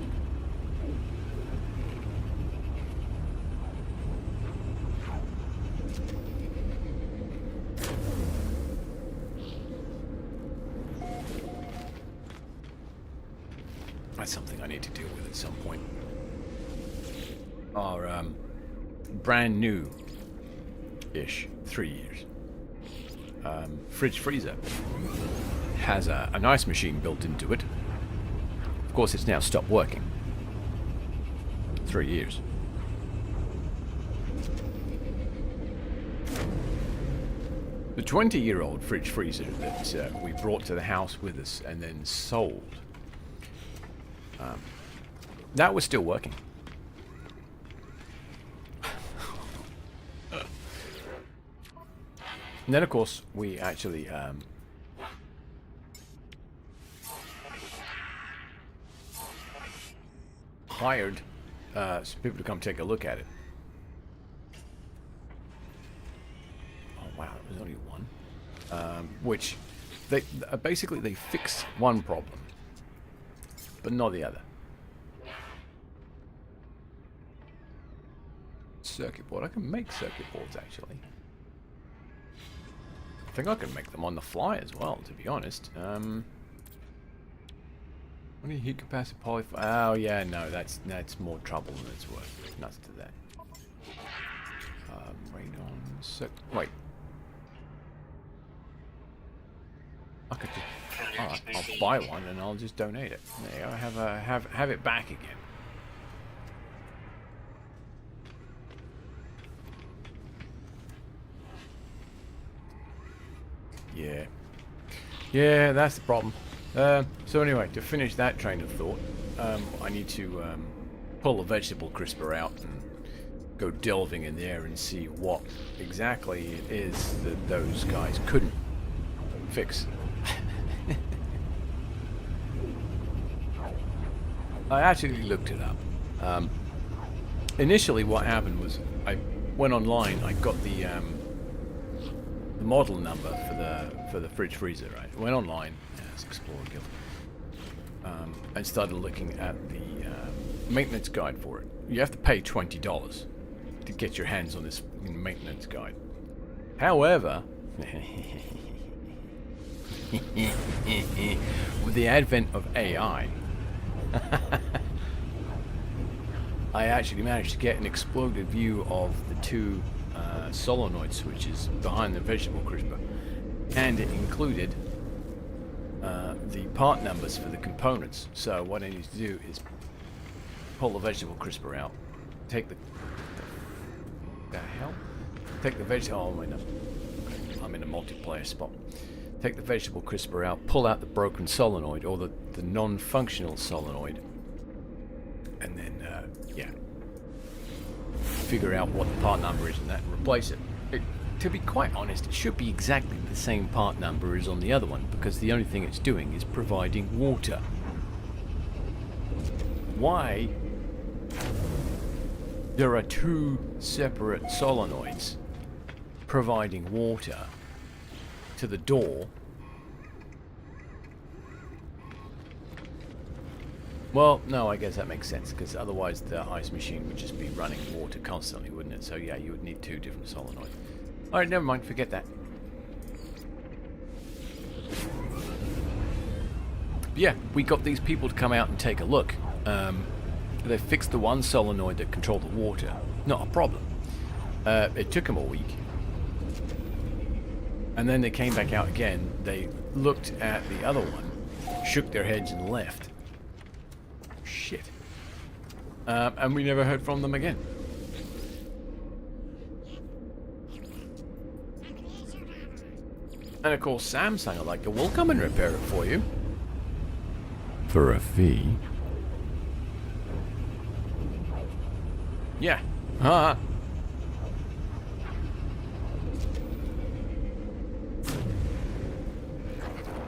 That's something I need to deal with at some point. Our brand new-ish, 3 years, fridge freezer has an ice machine built into it. Of course, it's now stopped working. 3 years. The 20-year-old fridge freezer that we brought to the house with us and then sold. That was still working. And then, of course, we actually hired some people to come take a look at it. Oh wow, it was only one. Which they basically they fixed one problem, but not the other. Circuit board. I can make circuit boards actually. I think I can make them on the fly as well, to be honest. What do you heat capacity poly? Oh yeah, no, that's more trouble than it's worth. Nuts to that. Radon. Wait. I could just. Alright, I'll buy one and I'll just donate it. There you go. Have it back again. Yeah. Yeah, that's the problem. So anyway, to finish that train of thought, I need to pull a vegetable crisper out and go delving in there and see what exactly it is that those guys couldn't fix. I actually looked it up. Initially what happened was I went online, I got the model number for the fridge freezer, right? Went online, let's explore Guild, and started looking at the maintenance guide for it. You have to pay $20 to get your hands on this maintenance guide. However, With the advent of AI, I actually managed to get an exploded view of the two solenoid switches behind the vegetable crisper, and it included the part numbers for the components. So what I need to do is pull the vegetable crisper out, take the hell? Take the vegetable. Oh, I'm in a multiplayer spot. Take the vegetable crisper out, pull out the broken solenoid or the non-functional solenoid, and then yeah, figure out what the part number is and that, and replace it. To be quite honest, it should be exactly the same part number as on the other one, because the only thing it's doing is providing water. Why there are two separate solenoids providing water to the door? Well, no, I guess that makes sense, because otherwise the ice machine would just be running water constantly, wouldn't it? So yeah, you would need two different solenoids. Alright, never mind, forget that. Yeah, we got these people to come out and take a look. They fixed the one solenoid that controlled the water. Not a problem. It took them a week. And then they came back out again. They looked at the other one, shook their heads and left. Shit. And we never heard from them again. And of course Samsung are like, we'll come and repair it for you. For a fee. Yeah. Huh.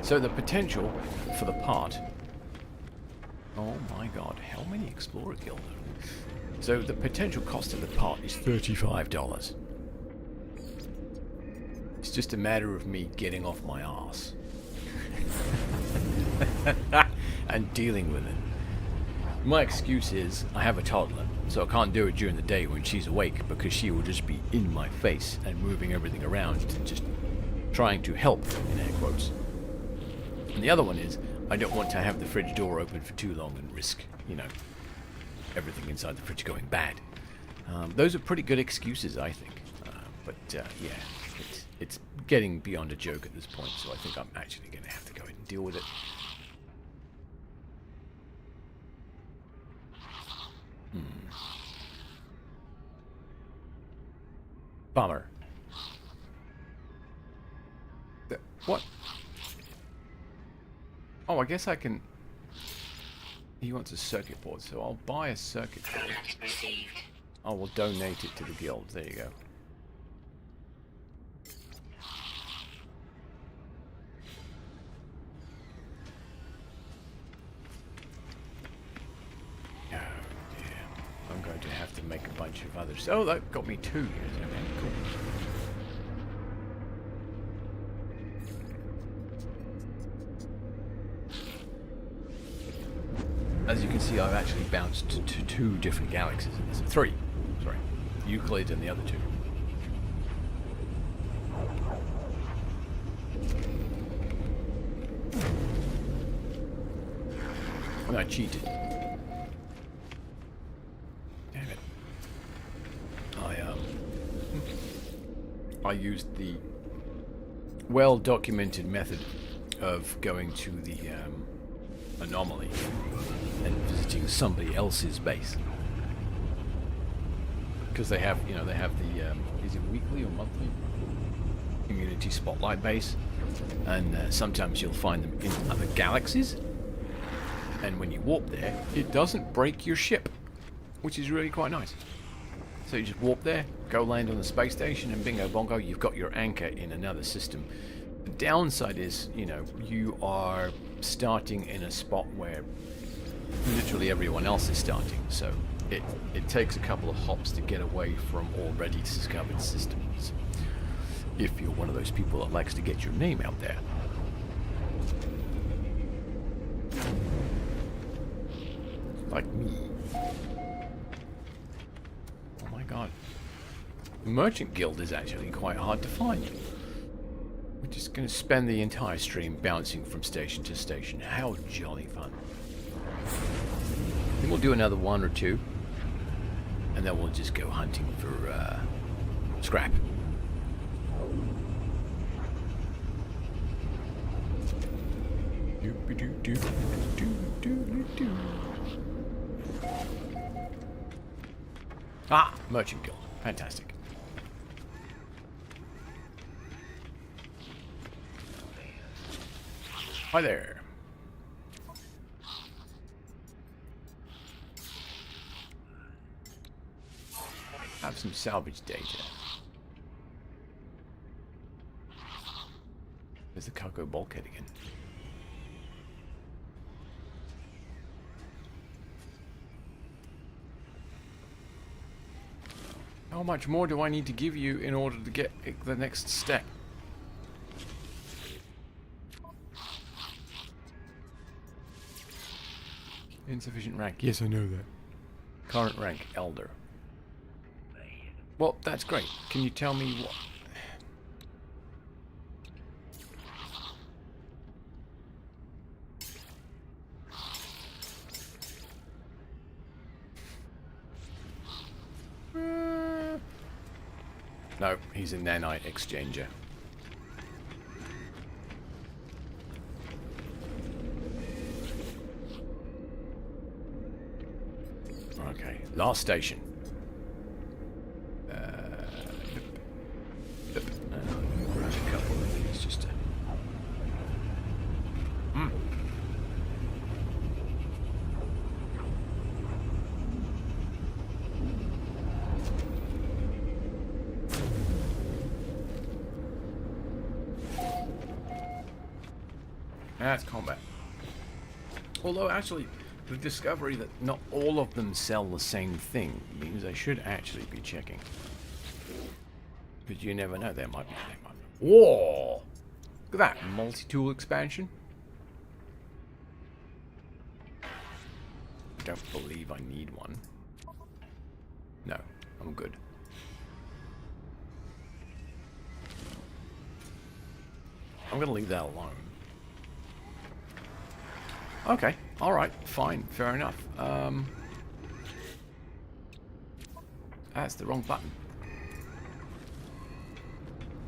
So the potential for the part... Oh my god, how many Explorer Guild are there? So the potential cost of the part is $35. It's just a matter of me getting off my arse. And dealing with it. My excuse is, I have a toddler, so I can't do it during the day when she's awake, because she will just be in my face and moving everything around and just trying to help, in air quotes. And the other one is, I don't want to have the fridge door open for too long and risk, you know, everything inside the fridge going bad. Those are pretty good excuses, I think. But yeah, it's getting beyond a joke at this point, so I think I'm actually going to have to go ahead and deal with it. Bummer. What? Oh, I guess I can... He wants a circuit board, so I'll buy a circuit board. I will donate it to the guild. There you go. Oh, dear. I'm going to have to make a bunch of others. Oh, that got me 2 years. Okay, cool. As you can see, I've actually bounced to 2 different galaxies in this. 3. Sorry. Euclid and the other 2. And I cheated. Damn it. I used the well-documented method of going to the anomaly and visiting somebody else's base, because they have, you know, they have the is it weekly or monthly community spotlight base, and sometimes you'll find them in other galaxies, and when you warp there, it doesn't break your ship, which is really quite nice. So you just warp there, go land on the space station, and bingo bongo, you've got your anchor in another system. The downside is, you know, you are starting in a spot where literally everyone else is starting, so it takes a couple of hops to get away from already discovered systems, if you're one of those people that likes to get your name out there. Like me. Oh my god. The Merchant Guild is actually quite hard to find. just going to spend the entire stream bouncing from station to station. How jolly fun. Then we'll do another one or two. And then we'll just go hunting for scrap. Ah, Merchant Guild. Fantastic. Hi there. Have some salvage data. There's the cargo bulkhead again. How much more do I need to give you in order to get the next step? Insufficient rank. Yes, I know that. Current rank, Elder. Well, that's great. Can you tell me what... No, he's a nanite exchanger. Okay, last station. Grab a couple of these just to... That's combat. Although, actually, the discovery that not all of them sell the same thing means I should actually be checking. But you never know, there might be... Whoa! Look at that, multi-tool expansion. I don't believe I need one. No, I'm good. I'm gonna leave that alone. Okay, alright, fine, fair enough. That's the wrong button.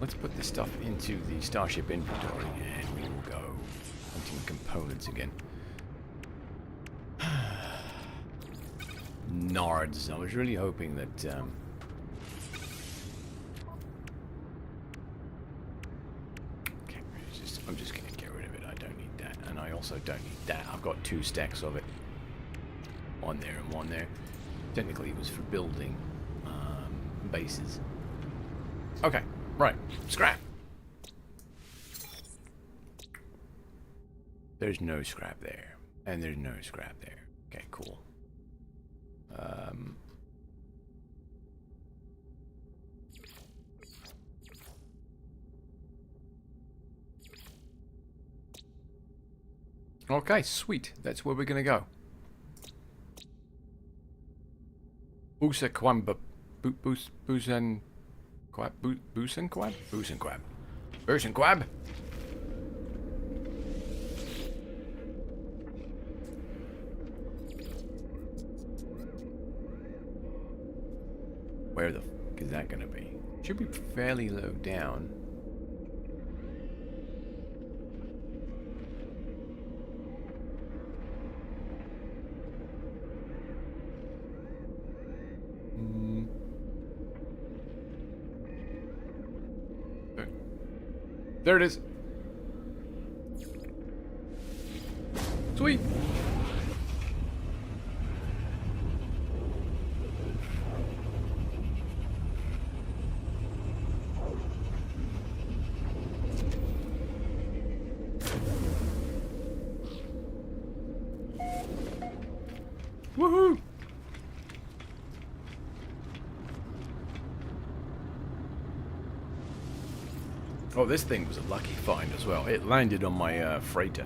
Let's put this stuff into the Starship inventory and we will go hunting components again. Nards, I was really hoping that... Okay, I'm just going to get rid of it, I don't need that. And I also don't need that, I've got 2 stacks of it. One there and one there. Technically it was for building bases. Okay. Right, scrap. There's no scrap there, and there's no scrap there. Okay, cool. Okay, sweet. That's where we're gonna go. Busaquamba, Busan. Quab, Boosin Quab? Boosin Quab. Boosin Quab? Where the fuck is that gonna be? Should be fairly low down. There it is. Sweet. Woohoo! Oh, this thing was a lucky find as well. It landed on my freighter.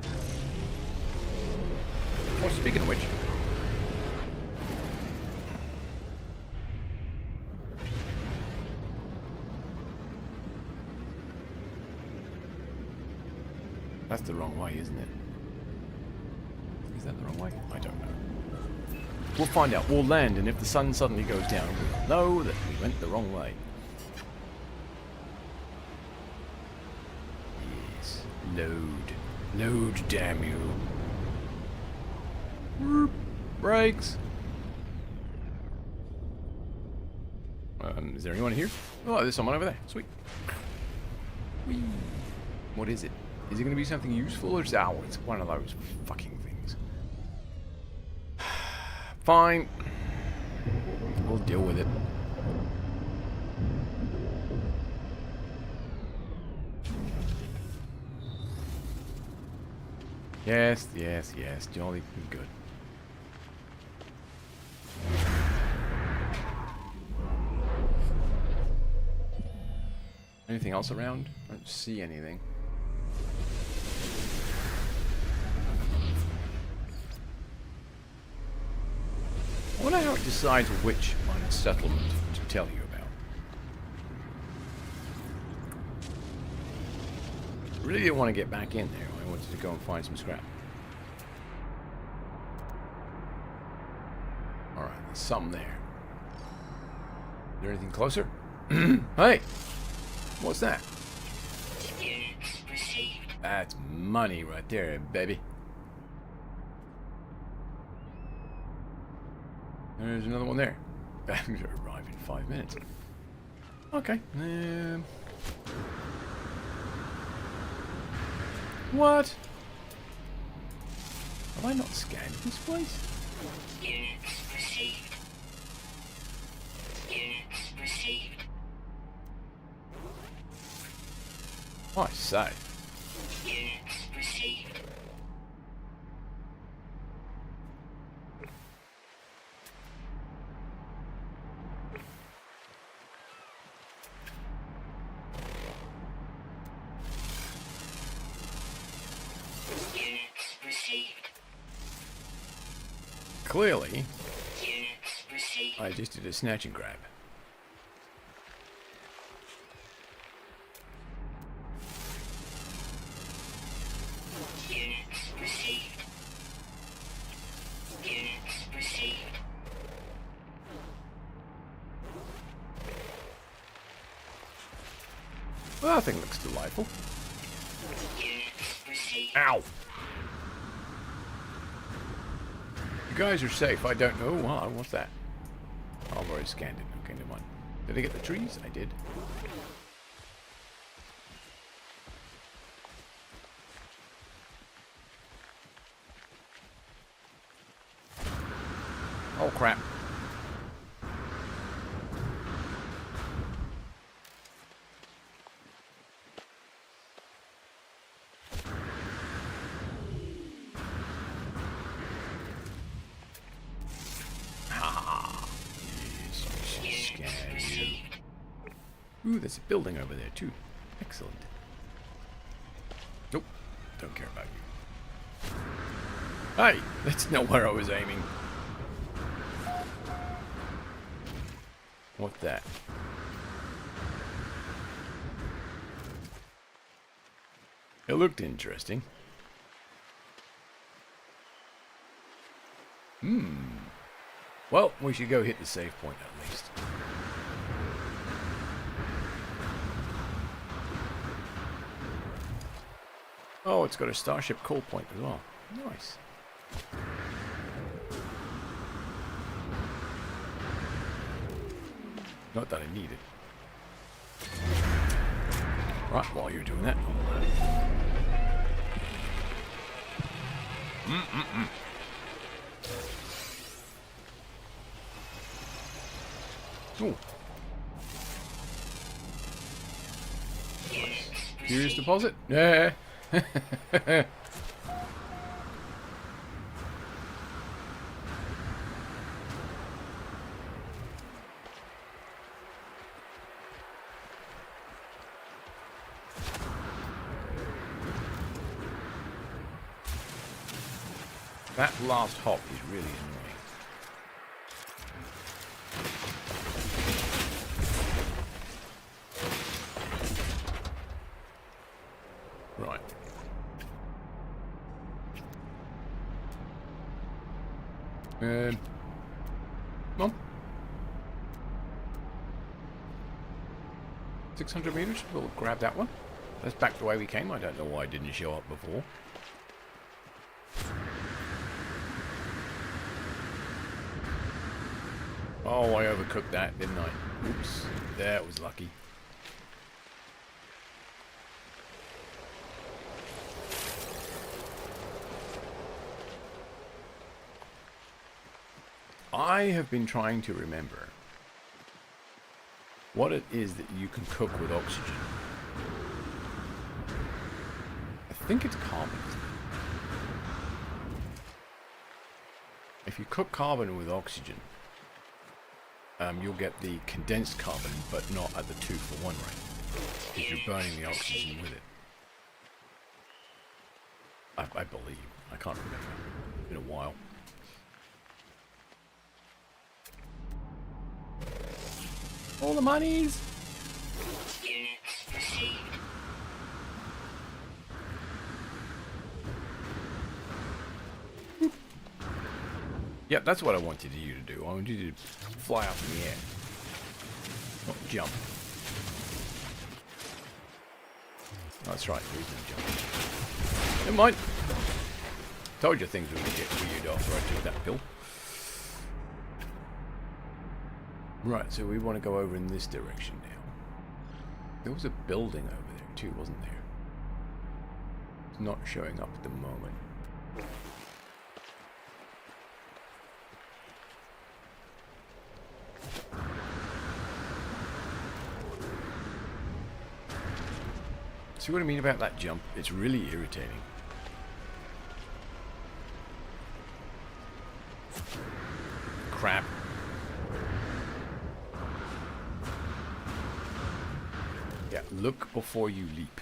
Oh, speaking of which... That's the wrong way, isn't it? Is that the wrong way? I don't know. We'll find out. We'll land, and if the sun suddenly goes down, we'll know that we went the wrong way. Yes. Load. Load, damn you. Brakes. Is there anyone here? Oh, there's someone over there. Sweet. Whee. What is it? Is it going to be something useful or is it... Oh, it's one of those fucking things. Fine. We'll deal with it. Yes, yes, yes. Jolly good. Anything else around? I don't see anything. I wonder how it decides which unsettlement to tell you about. I really didn't want to get back in there. I wanted to go and find some scrap. Alright, there's something there. Is there anything closer? Hey! What's that? Units received. That's money right there, baby. There's another one there. Arrive in 5 minutes. Okay. What? Have I not scanned this place? Units received. Units received. Oh, I say. Units received. Units received. Clearly, Units received. I just did a snatch and grab. Units received. Units received. Well, that thing looks delightful. Units received. Ow! You guys are safe. I don't know. Well, what's that? Oh, I've already scanned it. Okay, never mind. Did I get the trees? I did. Oh, crap. Ooh, there's a building over there, too. Excellent. Nope. Don't care about you. Hey! That's not where I was aiming. What's that? It looked interesting. Well, we should go hit the save point at least. Oh, it's got a starship call point as well. Nice. Not that I need it. Right, while you're doing that, Oh. Curious deposit? Yeah. That last hop is really annoying. Right. Come on. 600 meters. We'll grab that one. That's back the way we came. I don't know why it didn't show up before. Oh, I overcooked that, didn't I? Oops. That was lucky. I have been trying to remember what it is that you can cook with oxygen. I think it's carbon. If you cook carbon with oxygen, you'll get the condensed carbon, but not at the 2-for-1 rate, because you're burning the oxygen with it. I believe. I can't remember. It's been a while. All the monies! Units received. Yep, that's what I wanted you to do. I wanted you to fly up in the air. Not jump. That's right, there is no jump. Never mind. Told you things would get weird after I took that pill. Right, so we want to go over in this direction now. There was a building over there too, wasn't there? It's not showing up at the moment. See what I mean about that jump? It's really irritating. Crap. Yeah, look before you leap.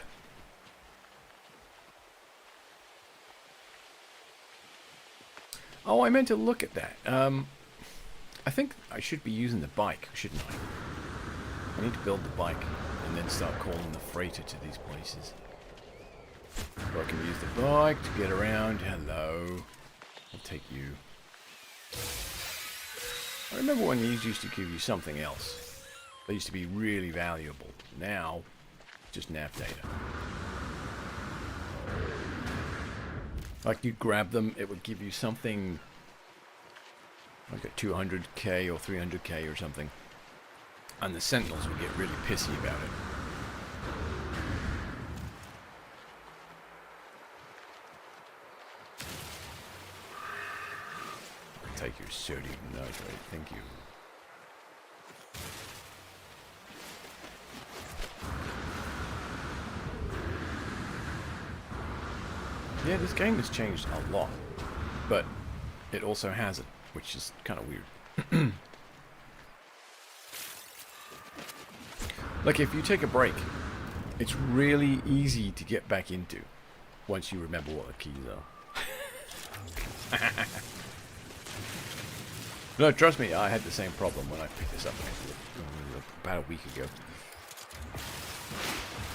Oh, I meant to look at that. I think I should be using the bike, shouldn't I? I need to build the bike and then start calling the freighter to these places. So I can use the bike to get around. Hello. I'll take you. I remember when these used to give you something else. They used to be really valuable. Now, just nav data. Like you grab them, it would give you something like a 200k or 300k or something. And the Sentinels would get really pissy about it. I'll take your sodium nitrate, thank you. Yeah, this game has changed a lot, but it also hasn't, which is kind of weird. Like, if you take a break, it's really easy to get back into once you remember what the keys are. No, trust me, I had the same problem when I picked this up about a week ago.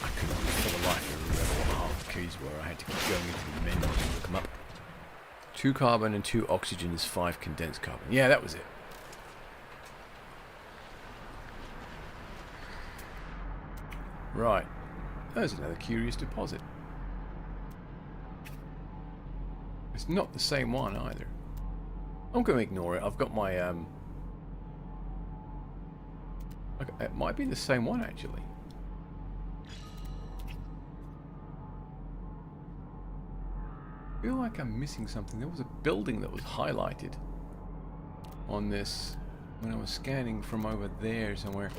I couldn't for the life of me remember what half the keys were. I had to keep going into the menu to look them up. 2 carbon and 2 oxygen is 5 condensed carbon. Yeah, that was it. Right. There's another curious deposit. It's not the same one either. I'm going to ignore it. I've got my okay, it might be the same one actually. I feel like I'm missing something. There was a building that was highlighted on this when I was scanning from over there somewhere,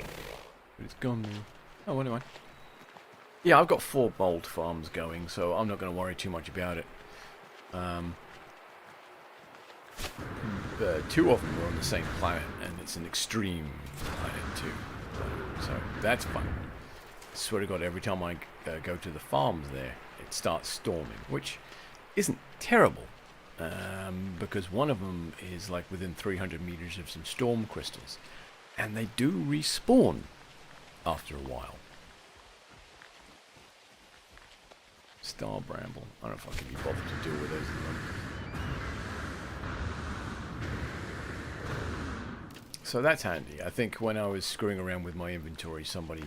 but it's gone now. Oh, what am I? Yeah, I've got 4 bold farms going, so I'm not going to worry too much about it. 2 of them are on the same planet, and it's an extreme planet too. So that's fun. I swear to God, every time I go to the farms there, it starts storming, which isn't terrible, because one of them is like within 300 meters of some storm crystals, and they do respawn after a while. Star Bramble. I don't know if I can be bothered to deal with those at the moment. So that's handy. I think when I was screwing around with my inventory, somebody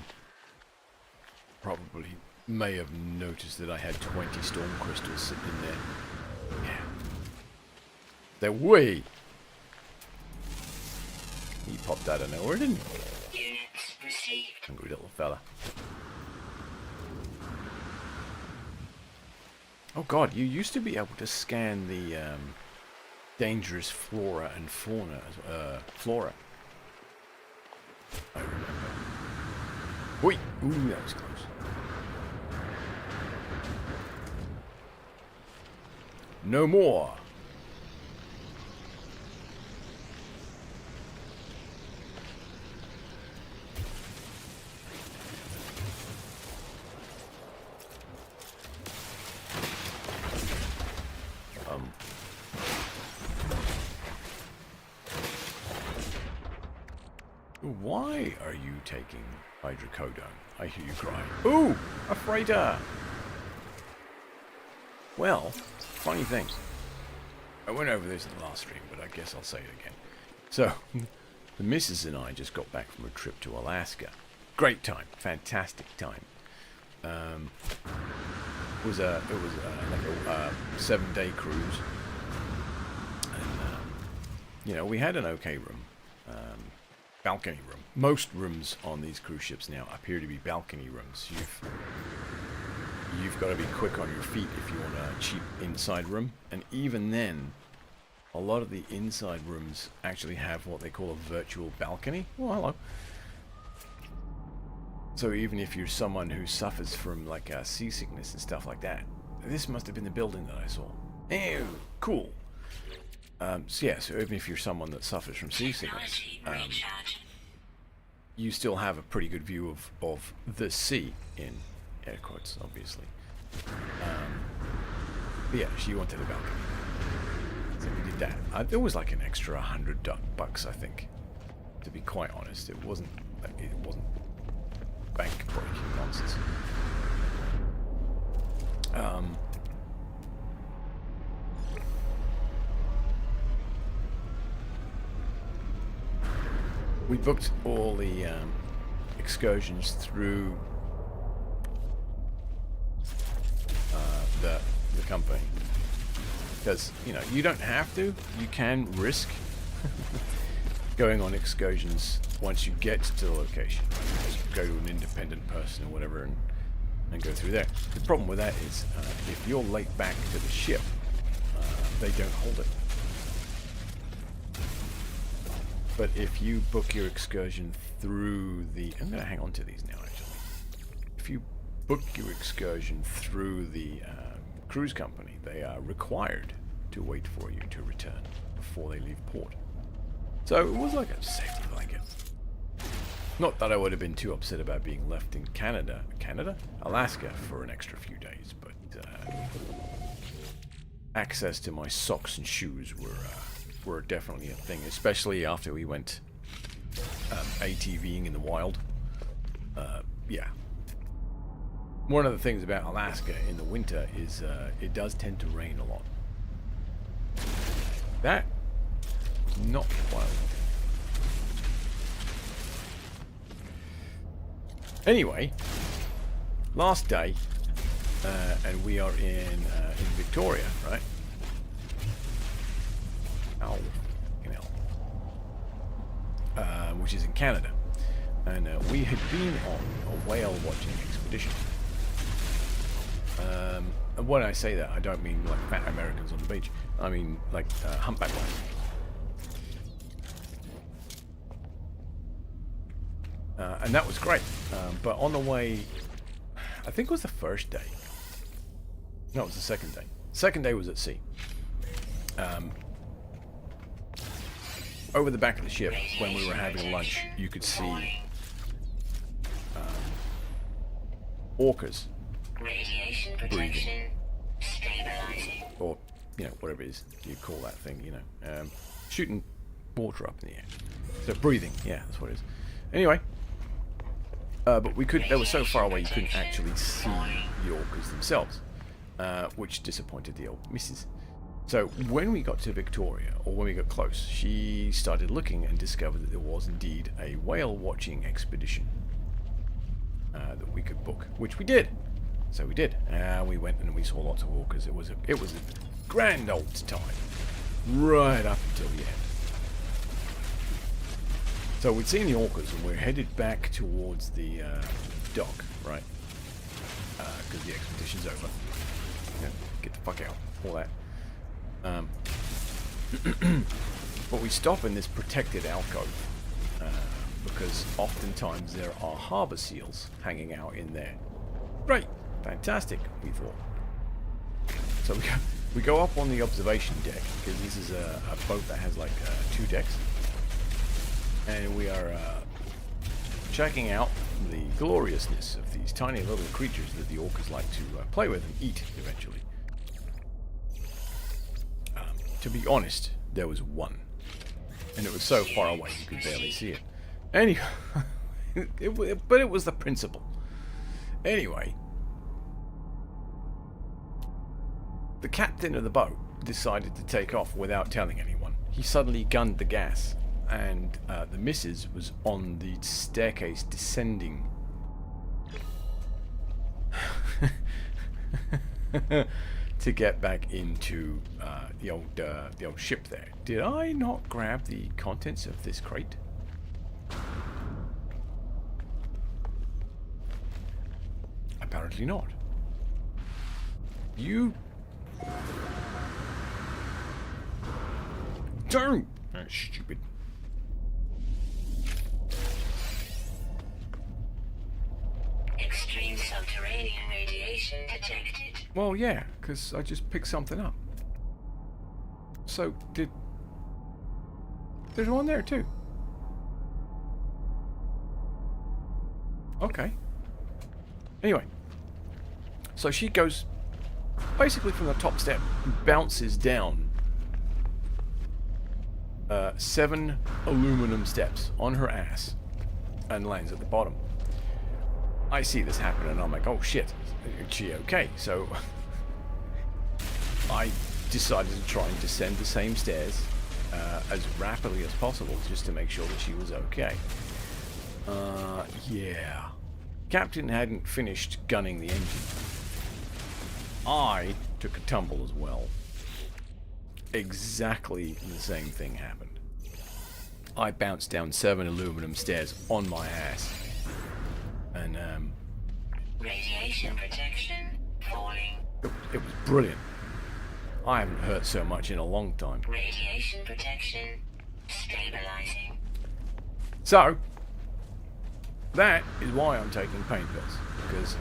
probably may have noticed that I had 20 storm crystals sitting in there. Yeah. They're way. He popped out of nowhere, didn't he? Units received. Hungry little fella. Oh god, you used to be able to scan the dangerous flora and fauna. Flora. I remember. Wait! Ooh, that was close. No more! Why are you taking hydrocodone? I hear you crying. Ooh! A freighter! Well, funny thing. I went over this in the last stream, but I guess I'll say it again. So, the missus and I just got back from a trip to Alaska. Great time. Fantastic time. It was like a 7-day cruise. And, you know, we had an okay room. Balcony room. Most rooms on these cruise ships now appear to be balcony rooms. You've got to be quick on your feet if you want a cheap inside room. And even then, a lot of the inside rooms actually have what they call a virtual balcony. Oh, hello. So even if you're someone who suffers from like seasickness and stuff like that, this must have been the building that I saw. Ew, cool. So yeah, so even if you're someone that suffers from seasickness, you still have a pretty good view of the sea, in air quotes, obviously. But yeah, she wanted a balcony. So we did that. It was like an extra $100, I think. To be quite honest, it wasn't bank-breaking nonsense. We booked all the excursions through the company, because you know you don't have to. You can risk going on excursions once you get to the location. Just go to an independent person or whatever and go through there. The problem with that is if you're late back to the ship, they don't hold it. But if you book your excursion through the... I'm going to hang on to these now, actually. If you book your excursion through the cruise company, they are required to wait for you to return before they leave port. So it was like a safety blanket. Not that I would have been too upset about being left in Alaska for an extra few days, but access to my socks and shoes were definitely a thing, especially after we went ATVing in the wild. Yeah. One of the things about Alaska in the winter is it does tend to rain a lot. That was not wild. Anyway, last day, and we are in Victoria, right? Ow, which is in Canada, and we had been on a whale watching expedition. And when I say that, I don't mean like fat Americans on the beach. I mean like humpback whales. And that was great. But on the way, I think it was the first day. No, it was the second day. Second day was at sea. Over the back of the ship, when we were having lunch, you could see orcas breathing, or you know whatever it is you call that thing, you know, shooting water up in the air. So breathing, yeah, that's what it is. Anyway, but we could. They were so far away you couldn't actually see the orcas themselves, which disappointed the old missus. So when we got to Victoria, or when we got close, she started looking and discovered that there was indeed a whale watching expedition that we could book, which we did. So we did. We went and we saw lots of orcas. It was a grand old time, right up until the end. So we'd seen the orcas and we're headed back towards the dock, right? Because the expedition's over. Yeah, get the fuck out. All that. But we stop in this protected alcove because oftentimes there are harbour seals hanging out in there. Great, fantastic, we thought. So we go up on the observation deck because this is a boat that has like 2 decks, and we are checking out the gloriousness of these tiny little creatures that the orcas like to play with and eat eventually. To be honest, there was one. And it was so far away you could barely see it. Anyway, but it was the principle. Anyway, the captain of the boat decided to take off without telling anyone. He suddenly gunned the gas, and the missus was on the staircase descending. To get back into the old ship there. Did I not grab the contents of this crate? Apparently not. You don't. Oh, stupid. Extreme subterranean radiation detected. Well, yeah, because I just picked something up. So, there's one there too. Okay. Anyway. So she goes basically from the top step, bounces down 7 aluminum steps on her ass and lands at the bottom. I see this happen and I'm like, oh shit, is she okay? So I decided to try and descend the same stairs as rapidly as possible just to make sure that she was okay. Yeah. Captain hadn't finished gunning the engine. I took a tumble as well. Exactly the same thing happened. I bounced down 7 aluminum stairs on my ass. And, Radiation protection falling. it was brilliant. I haven't hurt so much in a long time. Radiation protection stabilizing. So, that is why I'm taking pain pills. Because,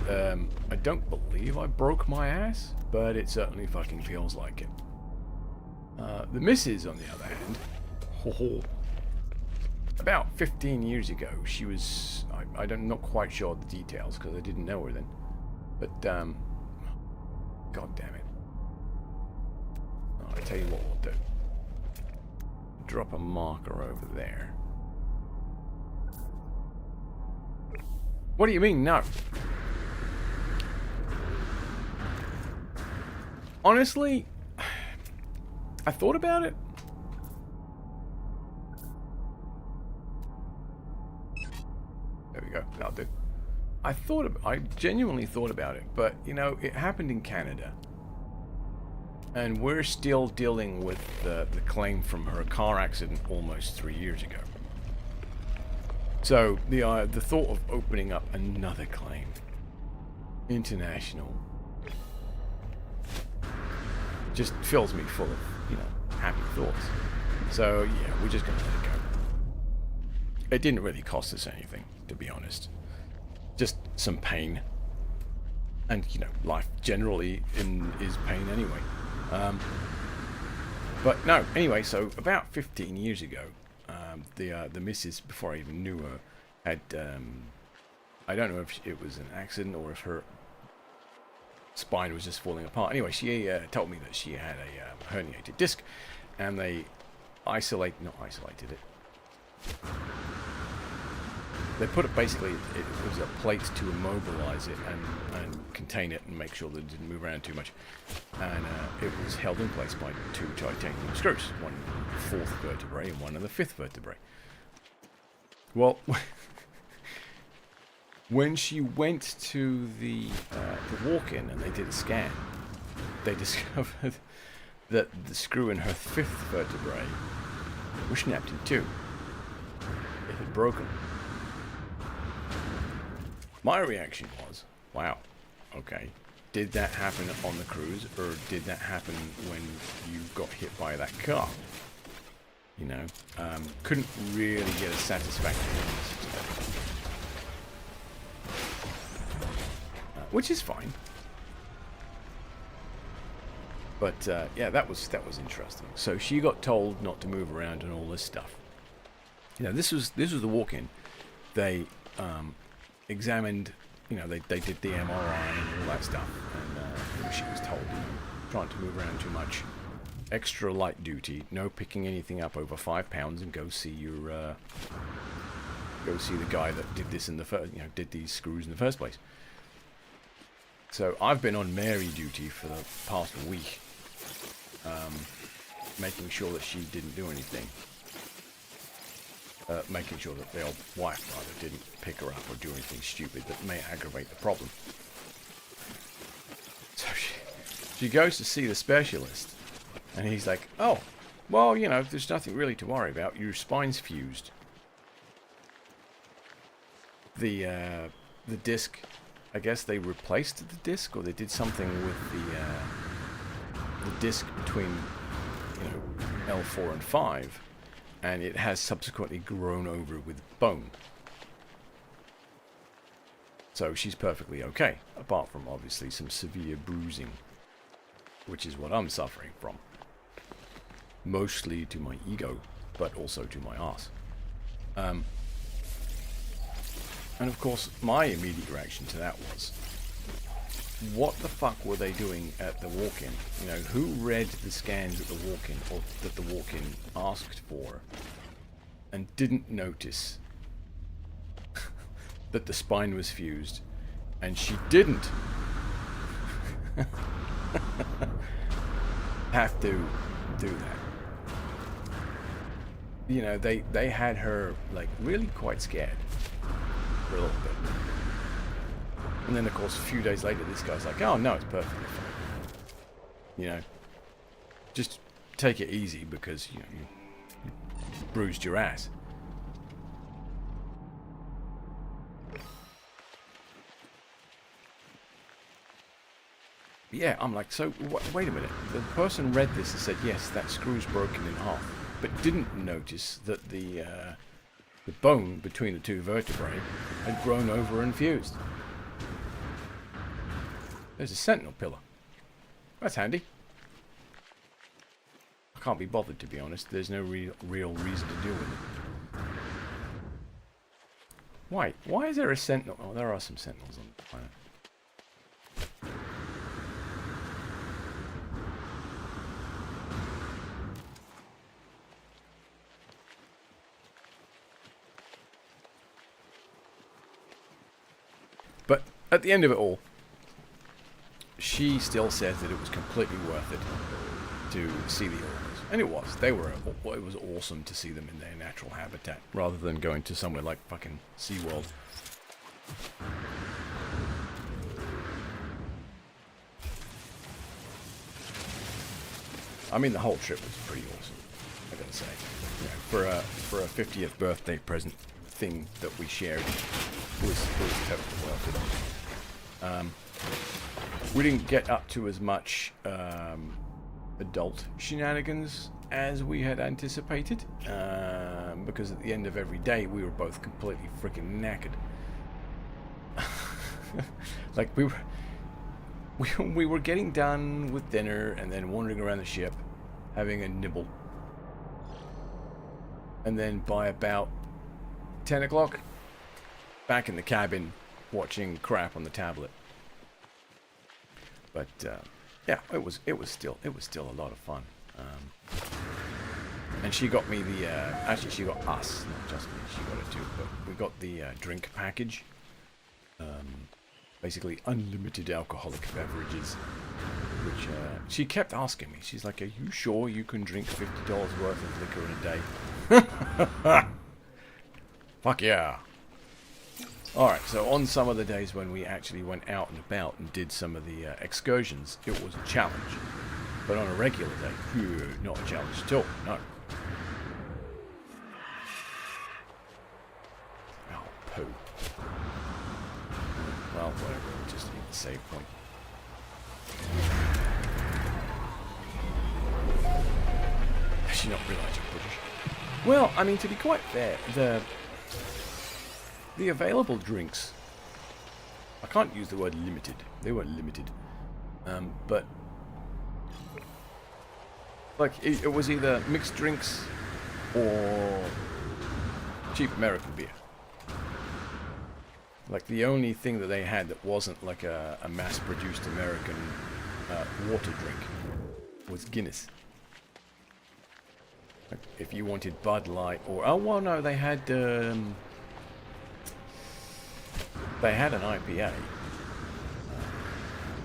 I don't believe I broke my ass, but it certainly fucking feels like it. The missus, on the other hand, about 15 years ago, she was, I'm not quite sure the details because I didn't know her then, but, god damn it. Oh, I tell you what we'll do. Drop a marker over there. What do you mean, no? Honestly, I thought about it. There we go. That'll do. I genuinely thought about it, but you know, it happened in Canada, and we're still dealing with the claim from her car accident almost 3 years ago. So the thought of opening up another claim, international, just fills me full of, you know, happy thoughts. So yeah, we're just gonna let it go. It didn't really cost us anything, to be honest. Just some pain, and you know, life generally is pain anyway. But no, anyway. So about 15 years ago, the missus, before I even knew her, had I don't know if it was an accident or if her spine was just falling apart. Anyway, she told me that she had a herniated disc, and they not isolated it. They put it basically, it was a plate to immobilize it and contain it and make sure that it didn't move around too much. And it was held in place by 2 titanium screws, one in the 4th vertebrae and one in the 5th vertebrae. Well, when she went to the walk-in and they did a scan, they discovered that the screw in her 5th vertebrae was snapped in 2. It had broken. My reaction was, wow, okay. Did that happen on the cruise, or did that happen when you got hit by that car? You know, couldn't really get a satisfactory answer to that. Which is fine. But yeah, that was interesting. So she got told not to move around and all this stuff. You know, this was the walk-in. They examined, you know, they did the MRI and all that stuff, and she was told, you know, trying to move around too much, extra light duty, no picking anything up over 5 pounds, and go see your go see the guy that did this in the first, you know, did these screws in the first place. So I've been on Mary duty for the past week, making sure that she didn't do anything. Making sure that the old wife, rather, didn't pick her up or do anything stupid that may aggravate the problem. So she goes to see the specialist, and he's like, oh, well, you know, there's nothing really to worry about. Your spine's fused. The disc, I guess they replaced the disc, or they did something with the disc between, you know, L4 and 5. And it has subsequently grown over with bone. So she's perfectly okay, apart from obviously some severe bruising, which is what I'm suffering from. Mostly to my ego, but also to my arse. And of course, my immediate reaction to that was, what the fuck were they doing at the walk-in? You know, who read the scans at the walk-in, or that the walk-in asked for, and didn't notice that the spine was fused, and she didn't have to do that. You know, they had her, like, really quite scared for a little bit. And then, of course, a few days later, this guy's like, oh, no, it's perfectly fine. You know, just take it easy because, you know, you bruised your ass. Yeah, I'm like, so, wait a minute. The person read this and said, yes, that screw's broken in half, but didn't notice that the bone between the 2 vertebrae had grown over and fused. There's a sentinel pillar. That's handy. I can't be bothered, to be honest. There's no real reason to deal with it. Why? Why is there a sentinel? Oh, there are some sentinels on the planet. But at the end of it all, she still says that it was completely worth it to see the orcas. And it was. It was awesome to see them in their natural habitat, rather than going to somewhere like fucking SeaWorld. I mean, the whole trip was pretty awesome, I gotta say. You know, for a 50th birthday present thing that we shared, was totally worth it. We didn't get up to as much adult shenanigans as we had anticipated, because at the end of every day we were both completely freaking knackered. Like we were getting done with dinner and then wandering around the ship, having a nibble, and then by about 10 o'clock, back in the cabin watching crap on the tablet. But yeah, it was still a lot of fun. And she got me the, actually she got us, not just me, she got it too, but we got the drink package. Basically unlimited alcoholic beverages, which she kept asking me. She's like, are you sure you can drink $50 worth of liquor in a day? Fuck yeah. Alright, so on some of the days when we actually went out and about and did some of the excursions, it was a challenge. But on a regular day, not a challenge at all, no. Oh, poo. Well, whatever, we'll just need the save point. Does she not realise you're British? Well, I mean, to be quite fair, the available drinks, I can't use the word limited. They weren't limited. But, like, it was either mixed drinks or cheap American beer. Like, the only thing that they had that wasn't like a mass-produced American water drink was Guinness. Like, if you wanted Bud Light or... Oh, well, no, they had an IPA.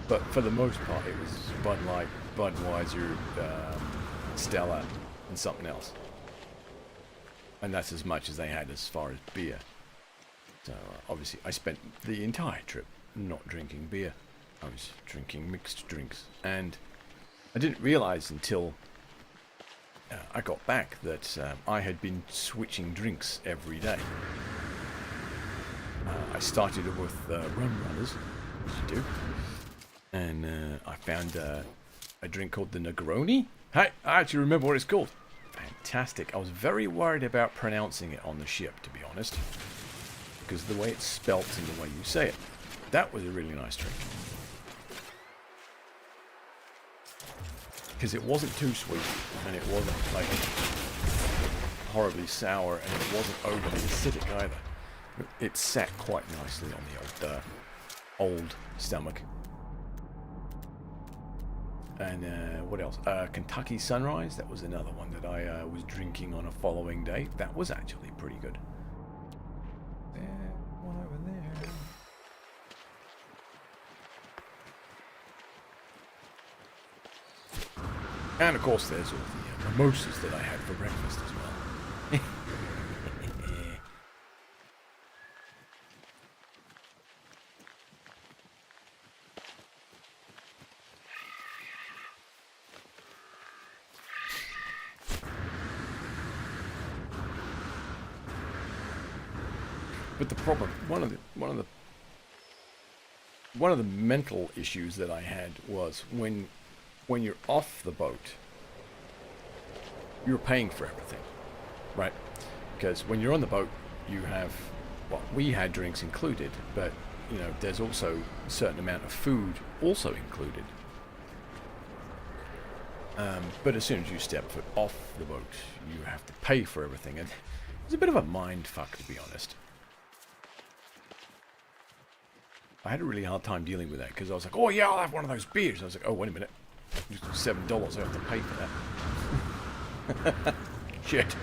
But for the most part, it was Bud Light, Budweiser, Stella, and something else. And that's as much as they had as far as beer. So, obviously, I spent the entire trip not drinking beer. I was drinking mixed drinks. And I didn't realize until I got back that I had been switching drinks every day. I started with rum runners, which you do. And I found a drink called the Negroni. Hey, I actually remember what it's called. Fantastic. I was very worried about pronouncing it on the ship, to be honest. Because of the way it's spelt and the way you say it. That was a really nice drink. Because it wasn't too sweet, and it wasn't like horribly sour, and it wasn't overly acidic either. It sat quite nicely on the old stomach. And what else? Kentucky Sunrise. That was another one that I was drinking on a following day. That was actually pretty good. One over there. And of course there's all the mimosas that I had for breakfast as well. But the problem, one of the mental issues that I had was when you're off the boat, you're paying for everything, right? Because when you're on the boat, you have, well, we had drinks included, but you know, there's also a certain amount of food also included. But as soon as you step foot off the boat, you have to pay for everything, and it's a bit of a mind fuck, to be honest. I had a really hard time dealing with that because I was like, oh yeah, I'll have one of those beers. I was like, oh, wait a minute. Just $7, I have to pay for that. Shit.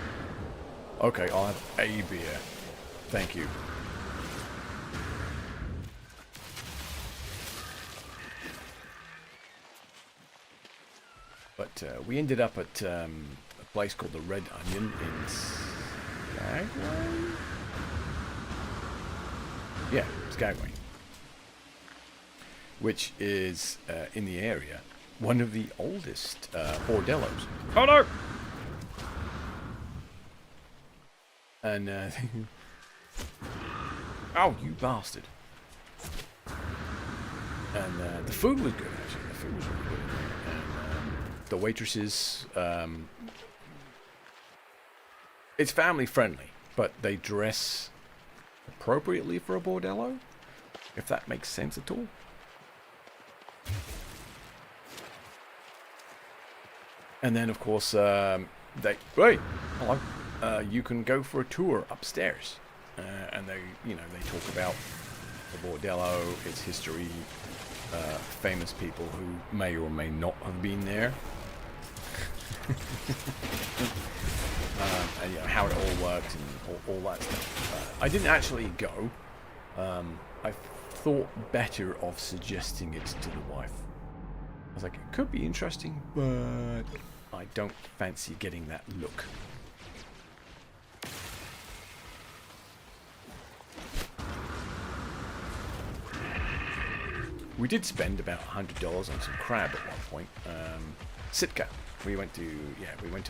Okay, I'll have a beer. Thank you. But we ended up at a place called the Red Onion in Skagway? Yeah, Skagway. Which is, in the area, one of the oldest bordellos. Oh no! And, oh, you bastard. And the food was good, actually. The food was really good. And the waitresses, it's family friendly, but they dress appropriately for a bordello, if that makes sense at all. And then, of course, wait, hello. You can go for a tour upstairs, and they talk about the bordello, its history, famous people who may or may not have been there. And you know, how it all works and all that stuff. I didn't actually go. I thought better of suggesting it to the wife. I was like, it could be interesting, but I don't fancy getting that look. We did spend about $100 on some crab at one point. Sitka. We went to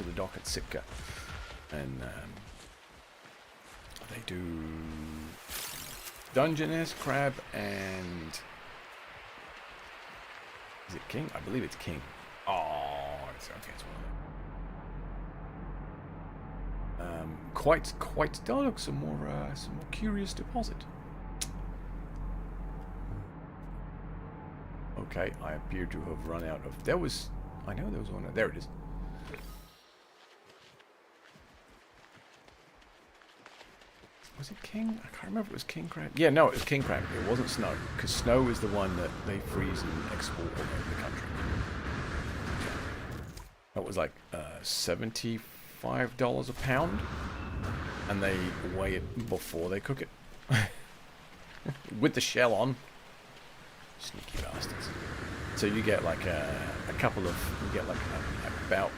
the dock at Sitka, and they do Dungeness, crab, and is it king? I believe it's king. Oh, it's okay. It's one of them. Quite dark. Some more curious deposit. Okay, I appear to have run out of. I know there was one. There it is. Was it king? I can't remember if it was king crab. Yeah, no, it was king crab. It wasn't snow, because snow is the one that they freeze and export all over the country. That was like $75 a pound, and they weigh it before they cook it with the shell on. Sneaky bastards. So you get like a couple of, you get like about,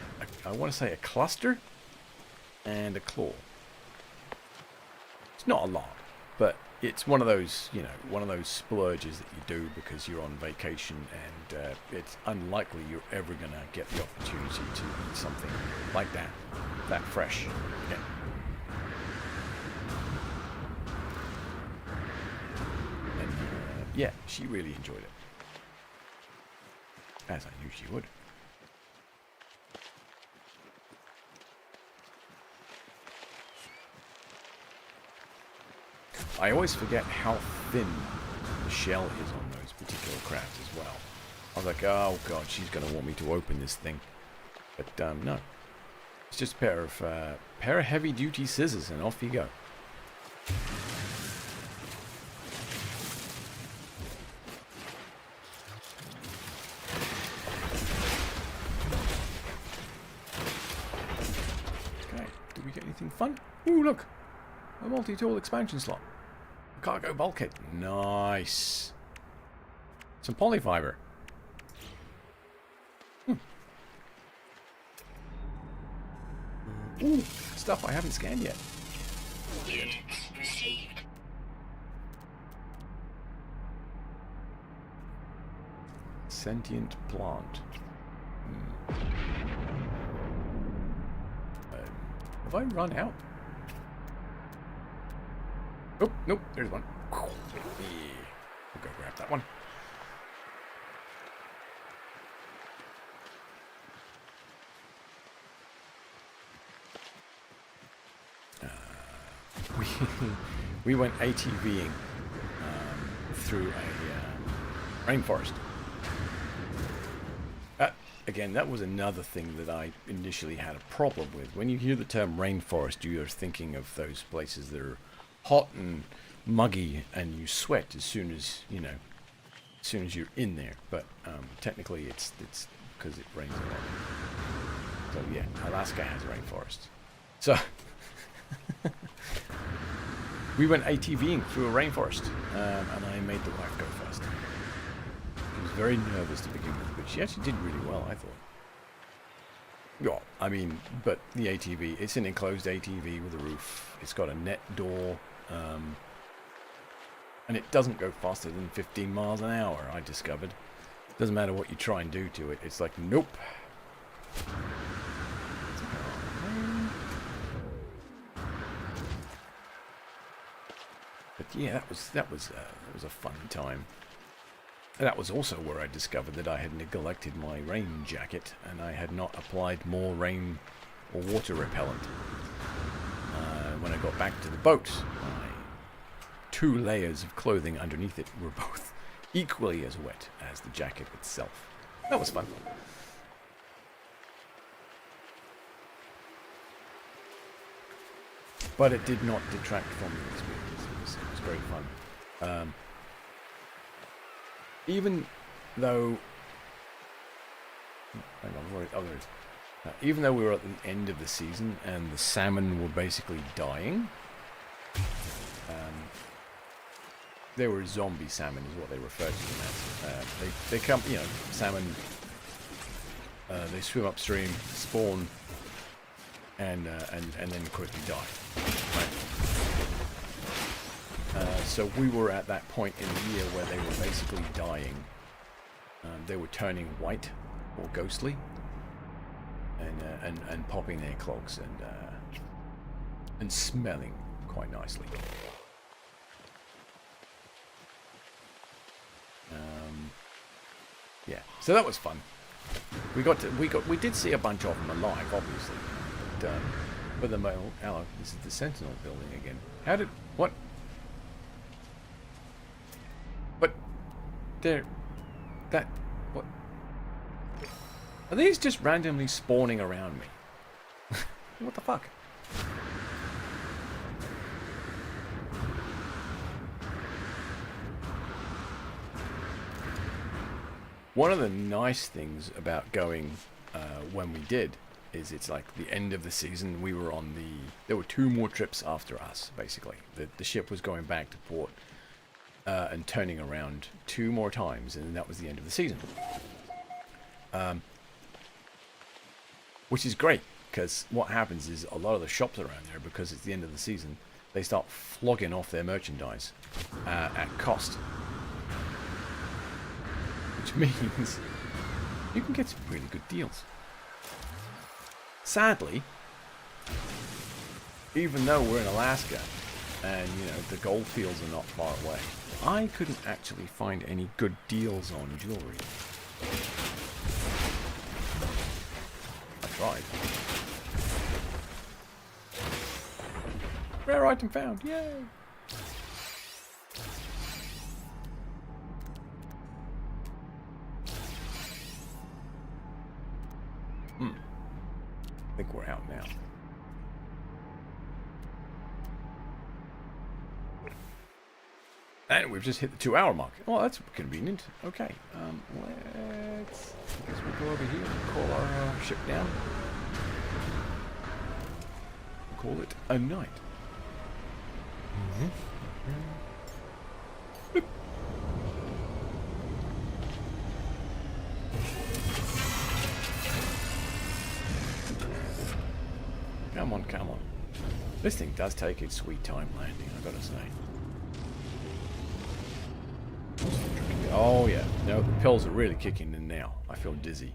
I want to say a cluster and a claw. It's not a lot, but it's one of those, you know, one of those splurges that you do because you're on vacation, and it's unlikely you're ever going to get the opportunity to eat something like that fresh. Yeah. And yeah, she really enjoyed it, as I knew she would. I always forget how thin the shell is on those particular crabs as well. I was like, oh god, she's going to want me to open this thing. But no. It's just a pair of heavy-duty scissors, and off you go. Okay, did we get anything fun? Ooh, look! A multi-tool expansion slot. Cargo bulkhead. Nice. Some polyfiber. Ooh, stuff I haven't scanned yet. Units received. Sentient plant. Have I run out? Oh, nope, there's one. Yeah. We'll go grab that one. We went ATVing through a rainforest. Again, that was another thing that I initially had a problem with. When you hear the term rainforest, you are thinking of those places that are hot and muggy, and you sweat as soon as you're in there. But technically, it's because it rains a lot. So yeah, Alaska has a rainforest. So we went ATVing through a rainforest, and I made the wife go first. She was very nervous to begin with, but she actually did really well, I thought. Yeah, I mean, but the ATV, it's an enclosed ATV with a roof. It's got a net door, and it doesn't go faster than 15 miles an hour, I discovered. Doesn't matter what you try and do to it. It's like, nope. But yeah, that was a fun time. And that was also where I discovered that I had neglected my rain jacket, and I had not applied more rain or water repellent. When I got back to the boat, my 2 layers of clothing underneath it were both equally as wet as the jacket itself. That was fun. But it did not detract from the experience. It was great fun. Even though... Hang on, there it is. Even though we were at the end of the season and the salmon were basically dying, they were zombie salmon is what they refer to them as. They come, salmon, they swim upstream, spawn, and then quickly die. Right? So we were at that point in the year where they were basically dying. They were turning white or ghostly, and popping their clogs and smelling quite nicely. Yeah, so that was fun. We did see a bunch of them alive, obviously. But the male, this is the Sentinel building again. What? But what? Are these just randomly spawning around me? What the fuck? One of the nice things about going when we did is it's like the end of the season. We were on there were 2 more trips after us, basically. The ship was going back to port and turning around 2 more times, and that was the end of the season. Which is great, because what happens is a lot of the shops around there, because it's the end of the season, they start flogging off their merchandise at cost. Which means you can get some really good deals. Sadly, even though we're in Alaska and the gold fields are not far away, I couldn't actually find any good deals on jewelry. I tried. Rare item found, yay! I think we're out now. And we've just hit the 2-hour mark. Oh, that's convenient. Okay, I guess we'll go over here and call our ship down. We'll call it a night. Come on, come on. This thing does take its sweet time landing, I've got to say. Oh yeah, no, the pills are really kicking in now. I feel dizzy.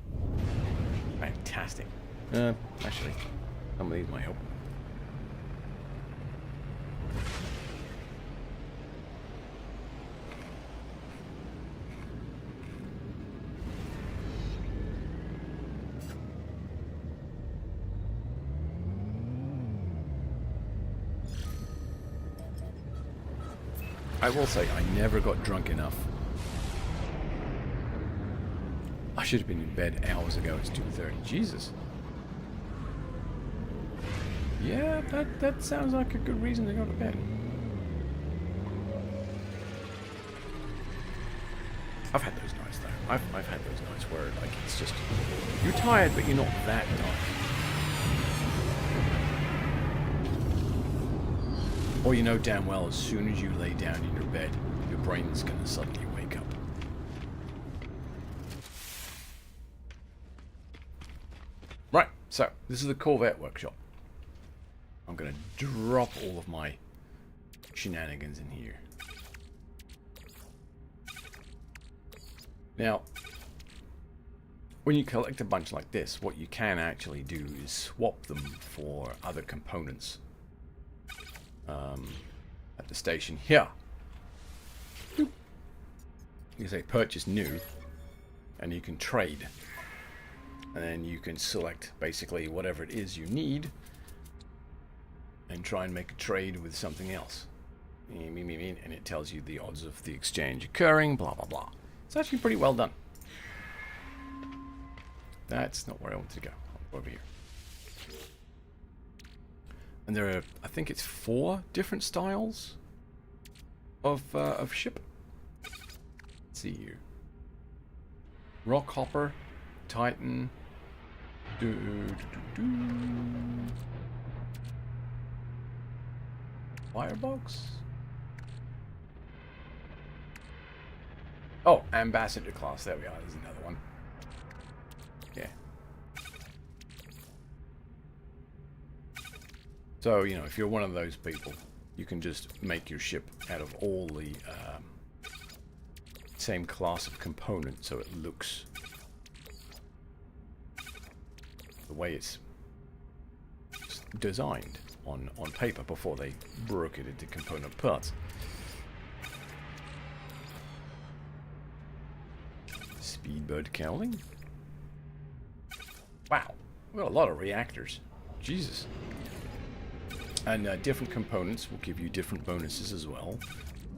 Fantastic. Actually, some of these might help. I will say, I never got drunk enough. I should have been in bed hours ago. It's 2:30. Jesus. Yeah, that sounds like a good reason to go to bed. I've had those nights though. I've had those nights where like it's just you're tired, but you're not that tired. Or you know damn well as soon as you lay down in your bed, your brain's gonna suddenly wake up. Right, so this is the Corvette workshop. I'm gonna drop all of my shenanigans in here. Now, when you collect a bunch like this, what you can actually do is swap them for other components. At the station here. You say purchase new, and you can trade. And then you can select basically whatever it is you need and try and make a trade with something else. And it tells you the odds of the exchange occurring, blah blah blah. It's actually pretty well done. That's not where I wanted to go. I'll go over here. And there are, I think it's 4 different styles of ship. Let's see here. Rockhopper, Titan, Firebox? Oh, ambassador class. There we are. There's another one. Yeah. So, you know, if you're one of those people, you can just make your ship out of all the same class of components, so it looks the way it's designed on paper before they broke it into component parts. Speedbird cowling. Wow, we got a lot of reactors. Jesus. And different components will give you different bonuses as well,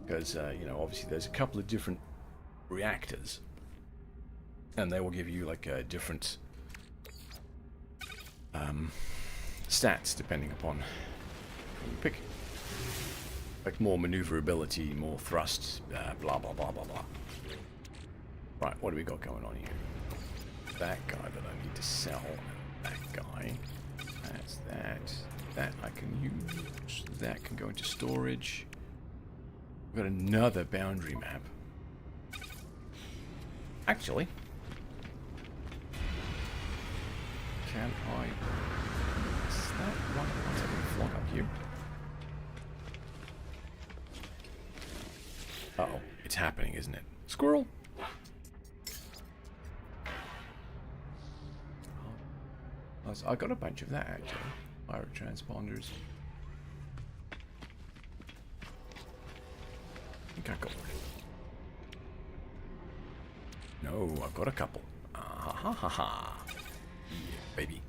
because you know, obviously there's a couple of different reactors, and they will give you like different stats depending upon who you pick. Like more maneuverability, more thrust, blah blah blah blah blah. Right, what do we got going on here? That guy that I need to sell. That guy. That's that. That I can use. That can go into storage. We've got another boundary map. Actually, can I... Is that one I can flog up here? Uh-oh, it's happening, isn't it? Squirrel! I got a bunch of that, actually. Pirate transponders. I think I got one. No, I've got a couple. Ah ha ha ha. Yeah, baby.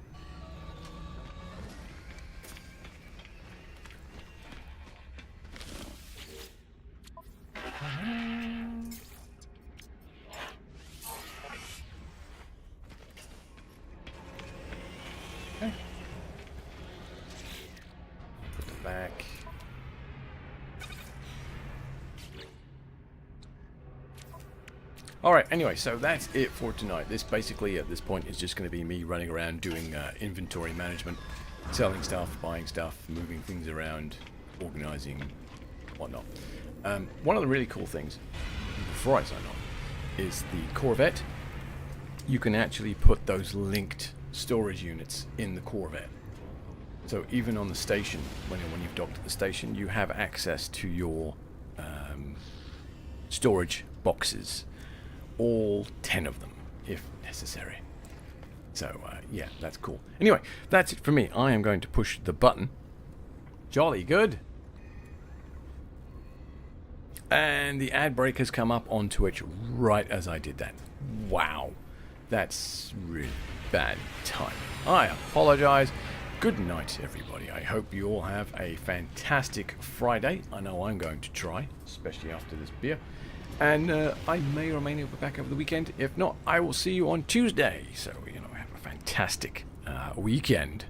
Okay. Put it back. Alright, anyway, so that's it for tonight. This basically, at this point, is just going to be me running around doing inventory management, selling stuff, buying stuff, moving things around, organizing, whatnot. One of the really cool things, before I sign on, is the Corvette. You can actually put those linked storage units in the Corvette. So even on the station, when you've docked at the station, you have access to your storage boxes. All 10 of them, if necessary. So, yeah, that's cool. Anyway, that's it for me. I am going to push the button. Jolly good. And the ad break has come up on Twitch right as I did that. Wow. That's really bad timing. I apologize. Good night, everybody. I hope you all have a fantastic Friday. I know I'm going to try, especially after this beer. And I may or may not be back over the weekend. If not, I will see you on Tuesday. So, you know, have a fantastic weekend.